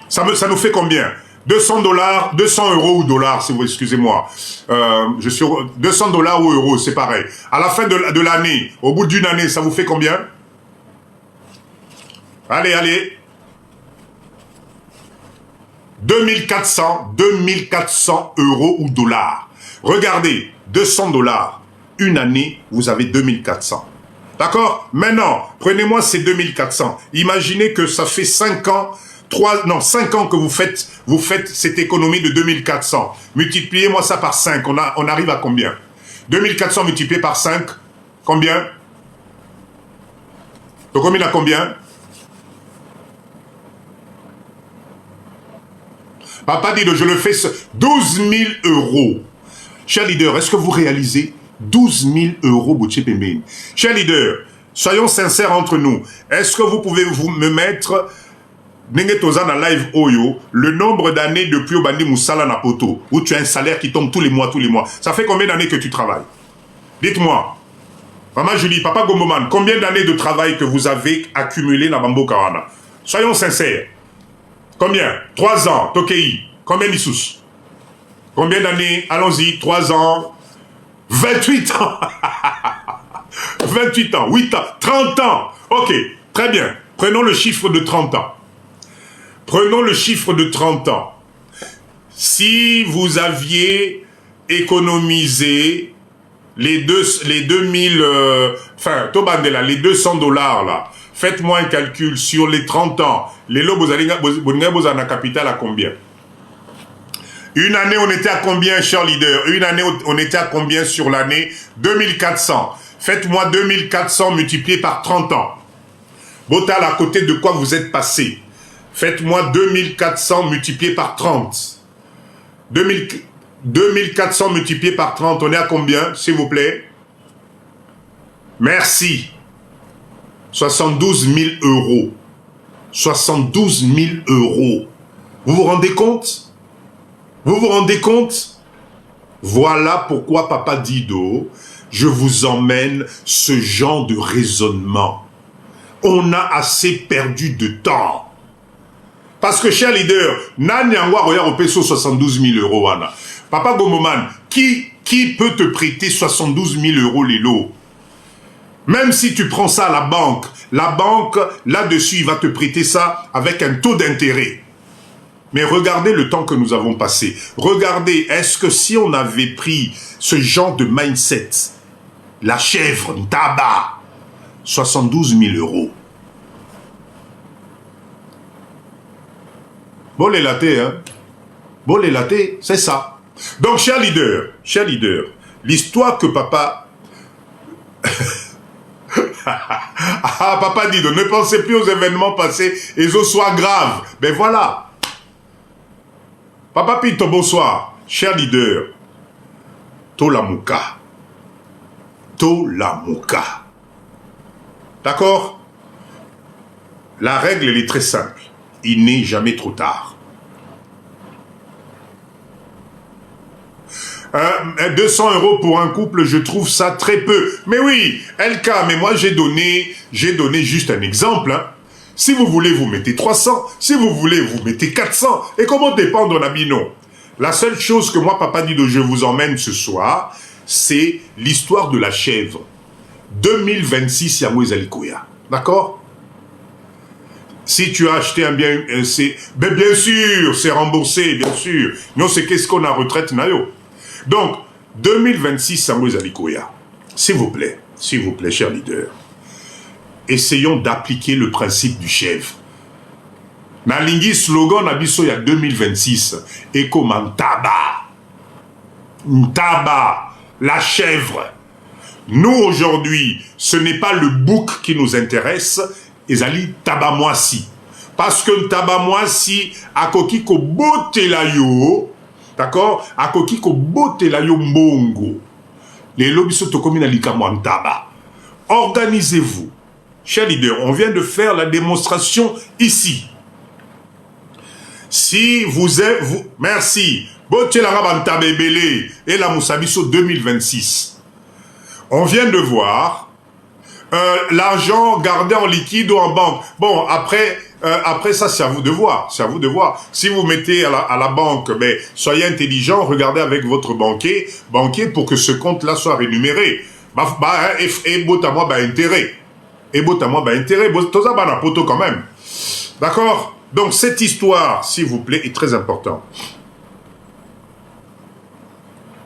A: Ça nous fait combien? $200, 200 € ou dollars, si vous excusez-moi. Je suis $200 ou euros, c'est pareil. À la fin de l'année, au bout d'une année, ça vous fait combien? Allez, allez. 2400 € ou dollars. Regardez, $200, une année, vous avez 2400. D'accord? Maintenant, prenez-moi ces 2400. Imaginez que ça fait 5 ans, 5 ans que vous faites cette économie de 2400. Multipliez-moi ça par 5. On arrive à combien? 2400 multiplié par 5, combien? Donc combien à combien? Papa dit, je le fais 12 000 €. Cher leader, est-ce que vous réalisez 12 000 €, Boutché Pembeni? Cher leader, soyons sincères entre nous. Est-ce que vous pouvez me mettre dans live Oyo, le nombre d'années depuis Obandi Moussala Napoto, où tu as un salaire qui tombe tous les mois. Ça fait combien d'années que tu travailles? Dites-moi. Maman Julie, Papa Gomoman, combien d'années de travail que vous avez accumulé dans Bambo Kawana? Soyons sincères. Combien? 3 ans, Tokei. Combien d'Issous? Combien d'années? Allons-y, 3 ans. 28 ans. 28 ans, 8 ans, 30 ans. Ok, très bien. Prenons le chiffre de 30 ans. Prenons le chiffre de 30 ans. Si vous aviez économisé les 2000, les 200 dollars là, faites-moi un calcul sur les 30 ans. Les lots, vous avez un capital à combien? Une année, on était à combien, cher leader? Une année, on était à combien sur l'année? 2400. Faites-moi 2400 multiplié par 30 ans. Botal, à côté de quoi vous êtes passé? Faites-moi 2400 multiplié par 30. 2400 multiplié par 30, on est à combien, s'il vous plaît? Merci. 72 000 euros. 72 000 euros. Vous vous rendez compte? Vous vous rendez compte? Voilà pourquoi, Papa Dido, je vous emmène ce genre de raisonnement. On a assez perdu de temps. Parce que, cher leader, Nani Angwa Roya Opeso 72 000 euros, Anna. Papa Gomoman, qui peut te prêter 72 000 euros les lots? Même si tu prends ça à la banque, là-dessus, il va te prêter ça avec un taux d'intérêt. Mais regardez le temps que nous avons passé. Regardez, est-ce que si on avait pris ce genre de mindset, la chèvre, tabac, 72 000 euros. Bon les latés, hein. Bon les latés, c'est ça. Donc, cher leader, l'histoire que papa... Papa dit, ne pensez plus aux événements passés et aux soient graves. Ben voilà. Papa Pito, bonsoir. Cher leader, Tolamouka. D'accord? La règle, elle est très simple. Il n'est jamais trop tard. 200 euros pour un couple, je trouve ça très peu. Mais oui, LK, mais moi j'ai donné juste un exemple. Hein. Si vous voulez, vous mettez 300. Si vous voulez, vous mettez 400. Et comment dépendre d'Abino? La seule chose que moi, Papa Dido, je vous emmène ce soir, c'est l'histoire de la chèvre. 2026, Yamoué Zalikoya. D'accord? Si tu as acheté un bien, ben bien sûr, c'est remboursé, bien sûr. Non, c'est qu'est-ce qu'on a retraite, Nayo. Donc, 2026, Samuel Zalikoya, s'il vous plaît, cher leader, essayons d'appliquer le principe du chèvre. Nalingi slogan Nabiso il y a 2026, et comme Ntaba, la chèvre. Nous, aujourd'hui, ce n'est pas le bouc qui nous intéresse, Ezali Tabamoisi. Parce que Tabamoisi, a koki ko bote la yo, d'accord? Akoki ko bote la yo mbongo. Les lobbies tokomi na likamwa ntaba. Organisez-vous. Chers leaders, on vient de faire la démonstration ici. Si vous êtes... merci. Bote la rabanta bebele et la Moussabiso 2026. On vient de voir l'argent gardé en liquide ou en banque. Bon, après ça, c'est à vous de voir. C'est à vous de voir. Si vous mettez à la banque, ben, soyez intelligent, regardez avec votre banquier pour que ce compte-là soit rémunéré. Et botamoi, bah, intérêt. Et botamoi, bah, intérêt. Toza, bah, na poto quand même. D'accord? Donc, cette histoire, s'il vous plaît, est très importante.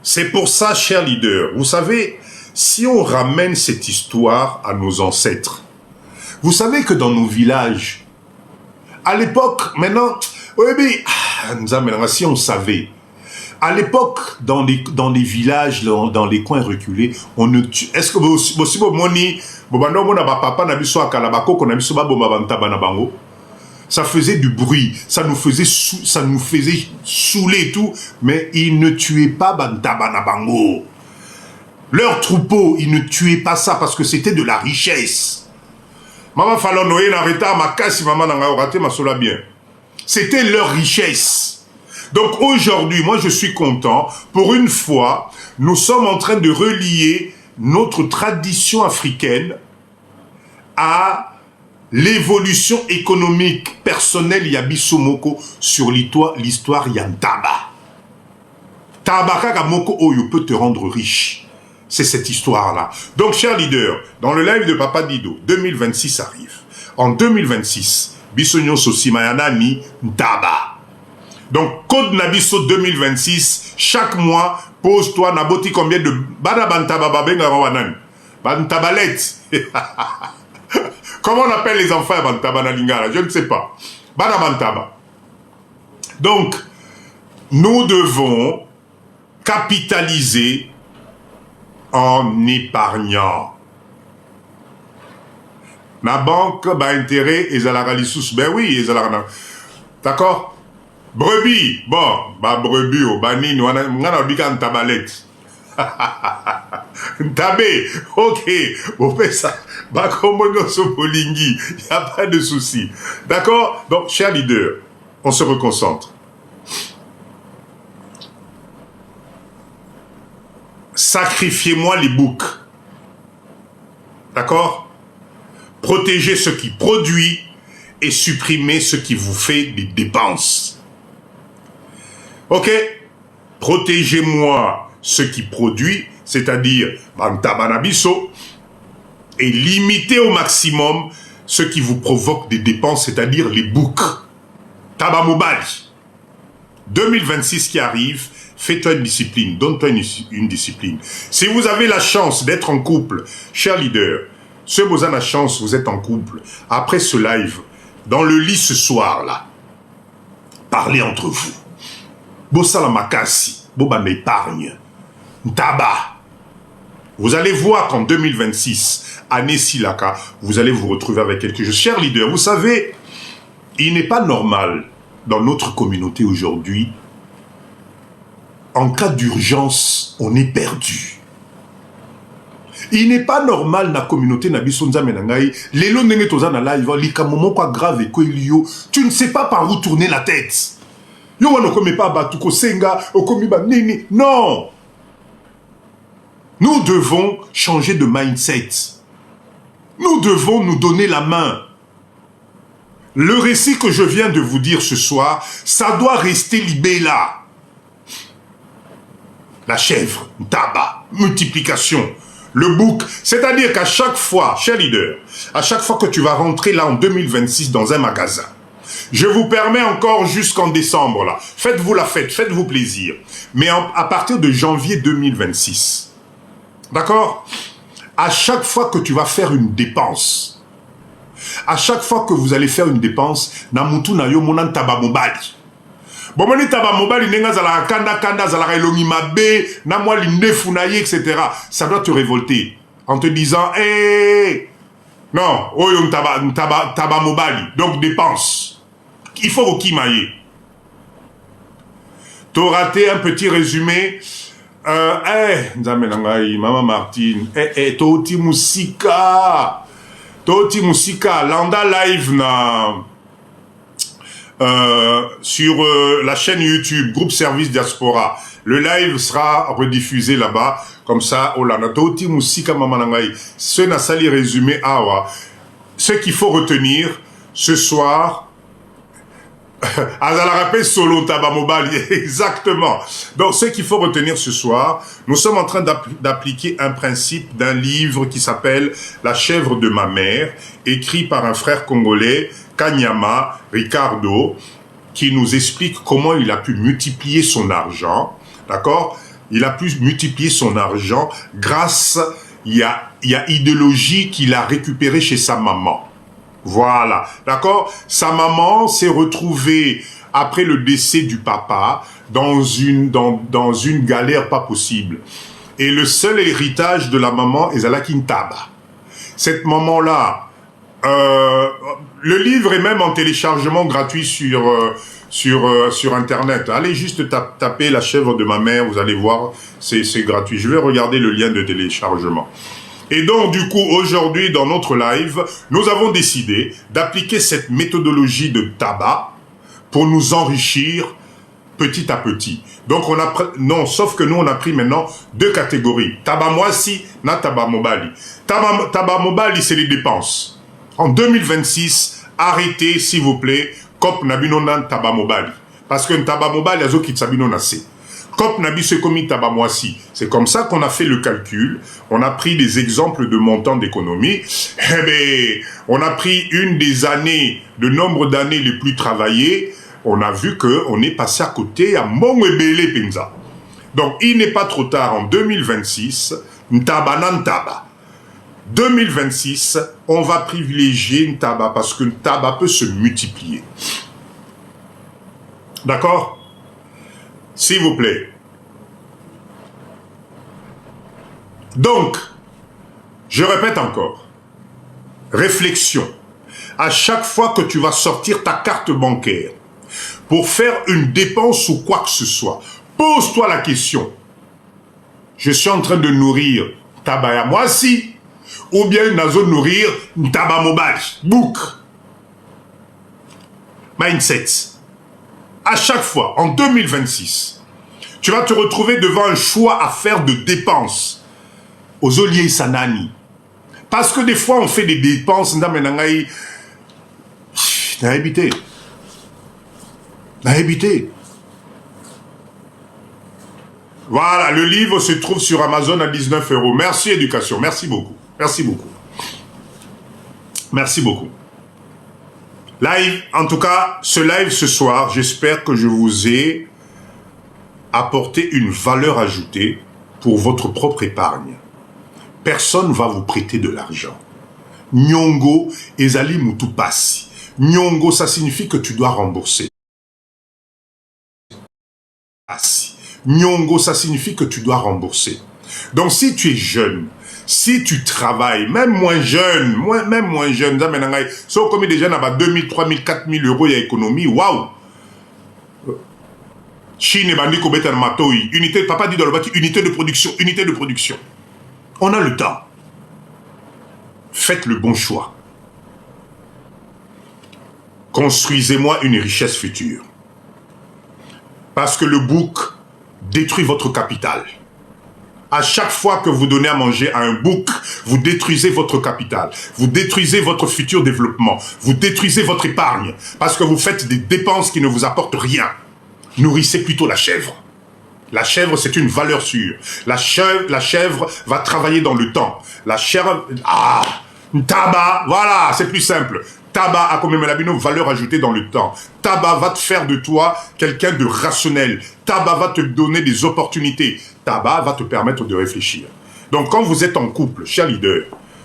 A: C'est pour ça, cher leader, vous savez, si on ramène cette histoire à nos ancêtres, vous savez que dans nos villages, à l'époque, maintenant, si on savait, à l'époque, dans les villages, dans les coins reculés, on ne tue. Est-ce que vous ça faisait du bruit, ça nous faisait saouler et tout, mais ils ne tuaient pas Bantabanabango. Leur troupeau, ils ne tuaient pas ça parce que c'était de la richesse. Maman Falonoé n'arrêta à ma casse, maman n'a raté ma sola bien. C'était leur richesse. Donc aujourd'hui, moi je suis content. Pour une fois, nous sommes en train de relier notre tradition africaine à l'évolution économique personnelle Yabisomoko sur l'histoire Yantaba. Tabaka Moko Oyo peut te rendre riche. C'est cette histoire-là. Donc, chers leaders, dans le live de Papa Dido, 2026 arrive. En 2026, bisogno sosima yanani ntaba. Donc, code Nabiso 2026, chaque mois, pose-toi, naboti combien de bana bantaba babenga rawanan. Bantabalet. Comment on appelle les enfants à bantaba na lingala? Je ne sais pas. Bana bantaba. Donc, nous devons capitaliser en épargnant. La banque, intérêt, et la lissous. Ben oui, et la. D'accord? Brebis, bon, brebis, nini, on a dit qu'un tabalet. Tabé, ok, on fait ça. Comme on il n'y a pas de souci. D'accord? Donc, chers leaders, on se reconcentre. Sacrifiez-moi les boucs. D'accord? Protégez ce qui produit et supprimez ce qui vous fait des dépenses. Ok? Protégez-moi ce qui produit, c'est-à-dire Bantabanabiso, et limitez au maximum ce qui vous provoque des dépenses, c'est-à-dire les boucs. Tabamobali. 2026 qui arrive, fais-toi une discipline, donne-toi une discipline. Si vous avez la chance d'être en couple, cher leader, ceux qui ont la chance, vous êtes en couple, après ce live, dans le lit ce soir-là, parlez entre vous. Bossala makasi, boba m'épargne, tabac. Vous allez voir qu'en 2026, année Silaka, vous allez vous retrouver avec quelque chose. Cher leader, vous savez, il n'est pas normal dans notre communauté aujourd'hui, en cas d'urgence, on est perdu. Il n'est pas normal dans la communauté Nabisonza Menangaï, les lots n'engagent pas dans live, l'ikamomo quoi grave et quoi ilio, tu ne sais pas par où tourner la tête. Yo ne connaît pas batuko senga, okomi ba nini, non. Nous devons changer de mindset. Nous devons nous donner la main. Le récit que je viens de vous dire ce soir, ça doit rester libé là. La chèvre, tabac, multiplication, le bouc. C'est-à-dire qu'à chaque fois, cher leader, à chaque fois que tu vas rentrer là en 2026 dans un magasin, je vous permets encore jusqu'en décembre là, faites-vous la fête, faites-vous plaisir. Mais à partir de janvier 2026, d'accord? À chaque fois que tu vas faire une dépense, à chaque fois que vous allez faire une dépense, namutu na yo monan tabamobali. Bon, moni tabamobali nenga zala kanda zala elongi mabe, na moi l'indefu na ye, etc. Ça doit te révolter en te disant, non, oyo tabamobali, donc dépense. Il faut okimaye. T'as raté un petit résumé. Maman Martine, Toti Musika, Landa Live sur la chaîne YouTube, Groupe Service Diaspora. Le live sera rediffusé là-bas, comme ça, Olana, Toti Musika, Maman Nangaï. Ce n'a sali résumé, ce qu'il faut retenir ce soir, Azalarapé solo tabamobali, exactement. Donc, ce qu'il faut retenir ce soir, nous sommes en train d'appliquer un principe d'un livre qui s'appelle La chèvre de ma mère, écrit par un frère congolais, Kanyama Ricardo, qui nous explique comment il a pu multiplier son argent, d'accord? Il a pu multiplier son argent grâce, il y a idéologie qu'il a récupérée chez sa maman. Voilà, d'accord? Sa maman s'est retrouvée, après le décès du papa, dans une galère pas possible. Et le seul héritage de la maman est Zala Kintaba. Cette maman-là, le livre est même en téléchargement gratuit sur Internet. Allez juste taper La chèvre de ma mère, vous allez voir, c'est gratuit. Je vais regarder le lien de téléchargement. Et donc, du coup, aujourd'hui, dans notre live, nous avons décidé d'appliquer cette méthodologie de tabac pour nous enrichir petit à petit. Donc, non, sauf que nous, on a pris maintenant deux catégories. Tabac moisi, na tabac mobali. Tabac mobali, c'est les dépenses. En 2026, arrêtez, s'il vous plaît, Kop nabinonan tabac mobali. Parce que tabac mobali, azo kitsabino nase. Cop Nabiso Komi Taba Moisi. C'est comme ça qu'on a fait le calcul. On a pris des exemples de montants d'économie. Eh bien, on a pris une des années, le nombre d'années les plus travaillées. On a vu qu'on est passé à côté à Mongwebele Penza. Donc, il n'est pas trop tard en 2026. Ntaba Nantaba. 2026, on va privilégier Ntaba parce que Ntaba peut se multiplier. D'accord? S'il vous plaît. Donc, je répète encore. Réflexion. À chaque fois que tu vas sortir ta carte bancaire pour faire une dépense ou quoi que ce soit, pose-toi la question. Je suis en train de nourrir Tabaya Moisi ou bien nazo nourrir Ntaba Mobile. Book. Mindset. À chaque fois, en 2026, tu vas te retrouver devant un choix à faire de dépenses aux Olier Sanani. Parce que des fois, on fait des dépenses, n'a habité. Voilà, le livre se trouve sur Amazon à 19 €. Merci, éducation. Merci beaucoup. Merci beaucoup. Merci beaucoup. Live, en tout cas, ce live ce soir, j'espère que je vous ai apporté une valeur ajoutée pour votre propre épargne. Personne ne va vous prêter de l'argent. Nyongo, ezali mutupasi. Nyongo, ça signifie que tu dois rembourser. Nyongo, ça signifie que tu dois rembourser. Donc, si tu es jeune, si tu travailles, même moins jeune, si on commet des jeunes à 2 000, 3 000, 4 000 euros, il y a économie, waouh! Chine et Bandi Kobeta Matoi, unité, papa dit dans le bâti, unité de production, unité de production. On a le temps. Faites le bon choix. Construisez-moi une richesse future. Parce que le bouc détruit votre capital. À chaque fois que vous donnez à manger à un bouc, vous détruisez votre capital. Vous détruisez votre futur développement. Vous détruisez votre épargne. Parce que vous faites des dépenses qui ne vous apportent rien. Nourrissez plutôt la chèvre. La chèvre, c'est une valeur sûre. La chèvre va travailler dans le temps. La chèvre... Ah, Ntaba, voilà, c'est plus simple. Taba a comme une valeur ajoutée dans le temps. Taba va te faire de toi quelqu'un de rationnel. Taba va te donner des opportunités. Taba va te permettre de réfléchir. Donc quand vous êtes en couple, cher leader,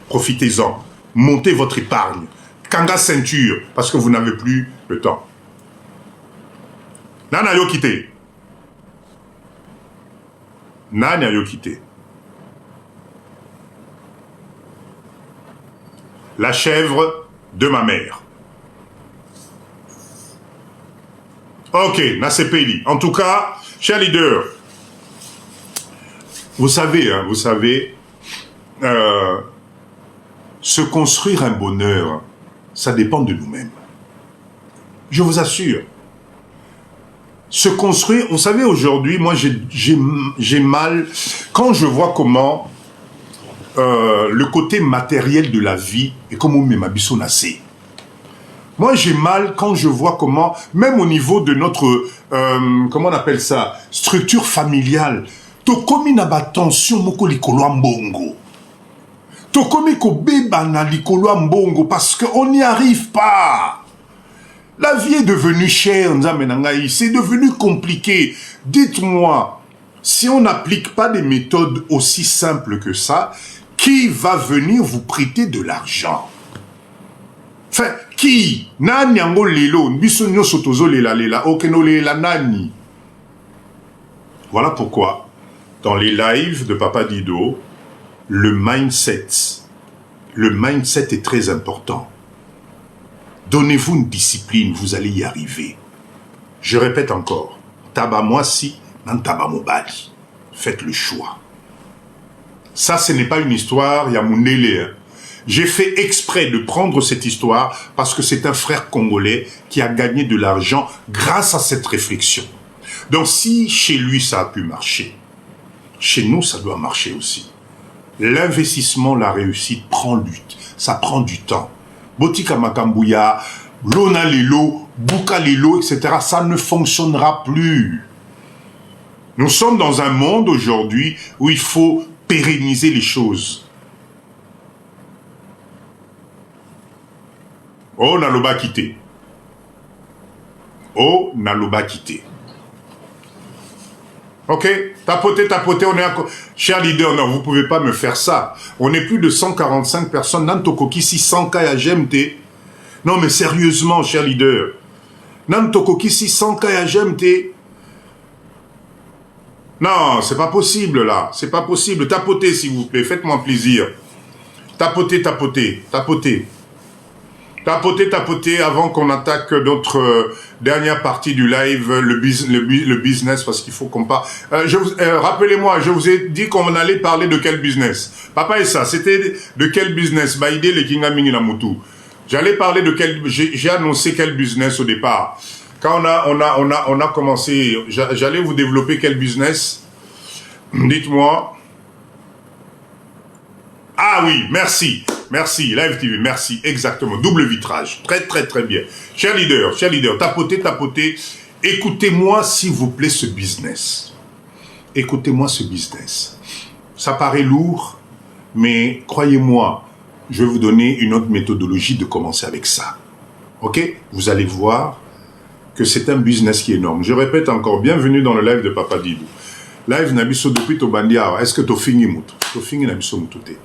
A: profitez-en. Montez votre épargne. Kanga ceinture, parce que vous n'avez plus le temps. Nana yo quitté. Nana yo quitté. La chèvre de ma mère. Ok, Nasepeli. En tout cas, cher leader, vous savez, se construire un bonheur, ça dépend de nous-mêmes. Je vous assure. Se construire, vous savez, aujourd'hui, moi, j'ai mal quand je vois comment le côté matériel de la vie est comme on met ma nassé. Moi, j'ai mal quand je vois comment, même au niveau de notre, comment on appelle ça, structure familiale, tokomi na ba tension moko likolo mbongo. Tokomi ko beba na likolo mbongo parce qu'on n'y arrive pas. La vie est devenue chère, c'est devenu compliqué. Dites-moi, si on n'applique pas des méthodes aussi simples que ça, qui va venir vous prêter de l'argent? Enfin, qui? Nani ango lelo, bisonyo sotozo lela, okeno lela nani. Voilà pourquoi, dans les lives de Papa Dido, le mindset est très important. Donnez-vous une discipline, vous allez y arriver. Je répète encore, Taba Moisi, nan Taba Mobali. Faites le choix. Ça, ce n'est pas une histoire, Yamounele. J'ai fait exprès de prendre cette histoire parce que c'est un frère congolais qui a gagné de l'argent grâce à cette réflexion. Donc, si chez lui, ça a pu marcher, chez nous, ça doit marcher aussi. L'investissement, la réussite ça prend du temps. Botika Makambouya, Lona Lelo, Bouka Lelo, etc. Ça ne fonctionnera plus. Nous sommes dans un monde aujourd'hui où il faut pérenniser les choses. Oh, naloba quitté. Oh, naloba quitté. Ok, tapotez, on est à... Cher leader, non, vous ne pouvez pas me faire ça. On est plus de 145 personnes. Nantokoki, 600 cas à GMT. Non, mais sérieusement, cher leader. Nantokoki, 600 cas à GMT. Non, c'est pas possible, là. C'est pas possible. Tapotez, s'il vous plaît. Faites-moi plaisir. Tapotez, tapotez, tapotez. Tapotez avant qu'on attaque notre dernière partie du live, le business, parce qu'il faut qu'on parle. Rappelez-moi, je vous ai dit qu'on allait parler de quel business. Papa et ça, c'était de quel business? Baïdé le Kinga Mingi Namutu. J'allais parler de quel... J'ai annoncé quel business au départ. Quand on a commencé, j'allais vous développer quel business? Dites-moi. Ah oui, merci. Merci, Live TV, merci, exactement. Double vitrage, très bien. Cher leader, tapotez. Écoutez-moi, s'il vous plaît, ce business. Écoutez-moi ce business. Ça paraît lourd, mais croyez-moi, je vais vous donner une autre méthodologie de commencer avec ça. Ok? Vous allez voir que c'est un business qui est énorme. Je répète encore, bienvenue dans le live de Papa Didou. Live Nabiso depuis Tobandia, est-ce que tu fini mout? Tu fini Nabiso moutouté?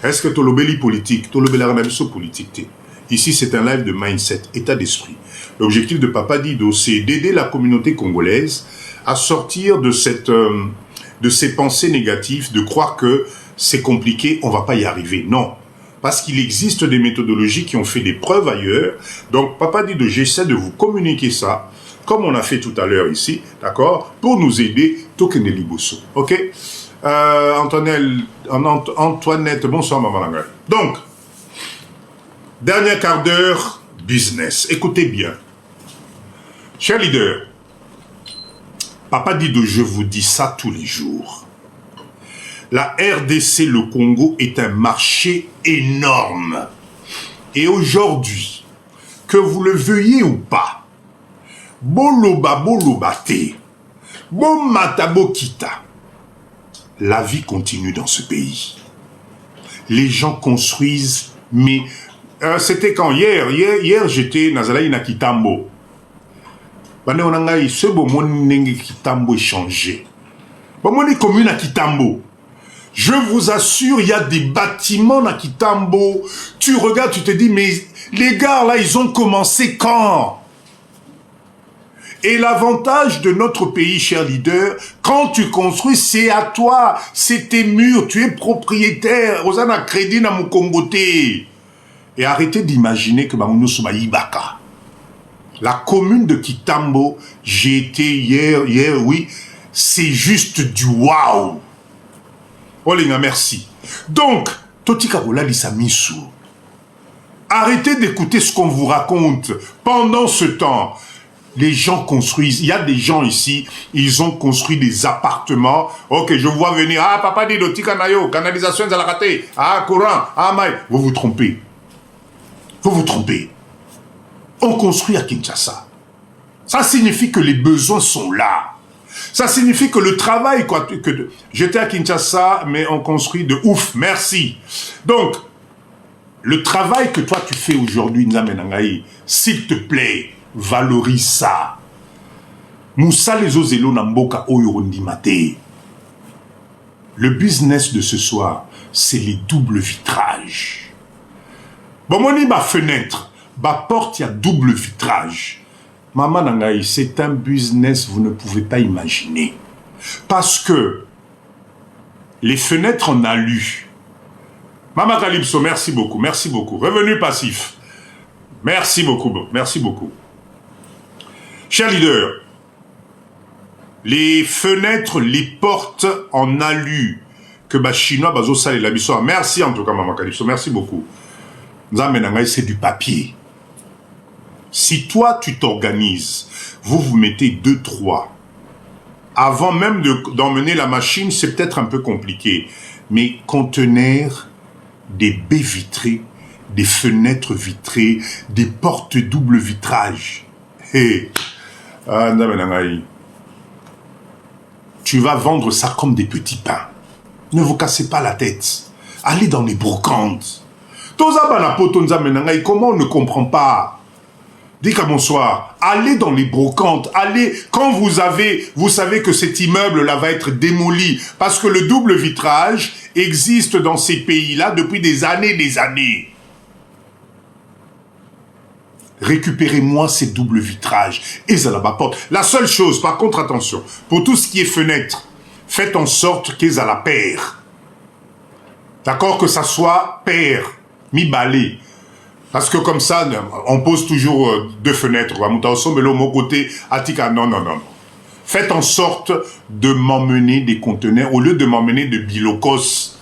A: Est-ce que tu l'obéli politique? Tu l'obéli Nabiso politique? Ici, c'est un live de mindset, état d'esprit. L'objectif de Papa Dido, c'est d'aider la communauté congolaise à sortir de ces pensées négatives, de croire que c'est compliqué, on ne va pas y arriver. Non. Parce qu'il existe des méthodologies qui ont fait des preuves ailleurs. Donc, Papa Dido, j'essaie de vous communiquer ça, comme on a fait tout à l'heure ici, d'accord, pour nous aider, Tokeneli Bosso. Ok? Antoinette, bonsoir, Maman Langue. Donc, dernier quart d'heure, business. Écoutez bien. Cher leader, Papa Dido, je vous dis ça tous les jours. La RDC, le Congo, est un marché énorme. Et aujourd'hui, que vous le veuillez ou pas, boloba te, bomata bokita, la vie continue dans ce pays. Les gens construisent, mais c'était quand hier j'étais Nazalaï na Kitambo. Bane onangai ce bon mon Kitambo changé. Bon mon commune à Kitambo. Je vous assure, il y a des bâtiments à Kitambo. Tu regardes, tu te dis, mais les gars là, ils ont commencé quand? Et l'avantage de notre pays, cher leader, quand tu construis, c'est à toi, c'est tes murs, tu es propriétaire. Osana crédit na Mukongoté. Et arrêtez d'imaginer que Bamuno Souma Ibaka. La commune de Kitambo, j'ai été hier, oui, c'est juste du waouh. Oh les gars, merci. Donc, Totika Bola Lissamisu. Arrêtez d'écouter ce qu'on vous raconte. Pendant ce temps, les gens construisent. Il y a des gens ici, ils ont construit des appartements. Ok, je vois venir. Ah, Papa Dido, Tika Nayo, canalisation de la raté. Ah, courant. Ah, maï. Vous vous trompez. Vous vous trompez. On construit à Kinshasa. Ça signifie que les besoins sont là. Ça signifie que le travail, quoi, j'étais à Kinshasa, mais on construit de ouf. Merci. Donc, le travail que toi tu fais aujourd'hui, Nzamenangaï, s'il te plaît, valorise ça. Moussa les ozelo namboka oyorondi mate. Le business de ce soir, c'est les doubles vitrages. Bon, moni ma fenêtre, ma porte, il y a double vitrage. Maman Nangaï, c'est un business, vous ne pouvez pas imaginer. Parce que les fenêtres en alu. Maman Calypso, merci beaucoup, merci beaucoup. Revenu passif. Merci beaucoup, merci beaucoup. Cher leader, les fenêtres, les portes en alu que les Chinois, merci en tout cas, Maman Calypso, merci beaucoup. Nzamenangaï, c'est du papier. Si toi, tu t'organises, vous mettez 2, 3. Avant même d'emmener la machine, c'est peut-être un peu compliqué. Mais contenir des baies vitrées, des fenêtres vitrées, des portes double vitrage. Hey. tu vas vendre ça comme des petits pains. Ne vous cassez pas la tête. Allez dans les brocantes. Comment on ne comprend pas? Dis qu'à bonsoir, allez dans les brocantes, allez, quand vous savez que cet immeuble-là va être démoli, parce que le double vitrage existe dans ces pays-là depuis des années. Récupérez-moi ces doubles vitrages. Et ça la porte. La seule chose, par contre, attention, pour tout ce qui est fenêtre, faites en sorte qu'ils à la paire. D'accord? Que ça soit paire, mi-balai. Parce que comme ça, on pose toujours deux fenêtres. Mais là, mon côté, non. Faites en sorte de m'emmener des conteneurs, au lieu de m'emmener de bilocos,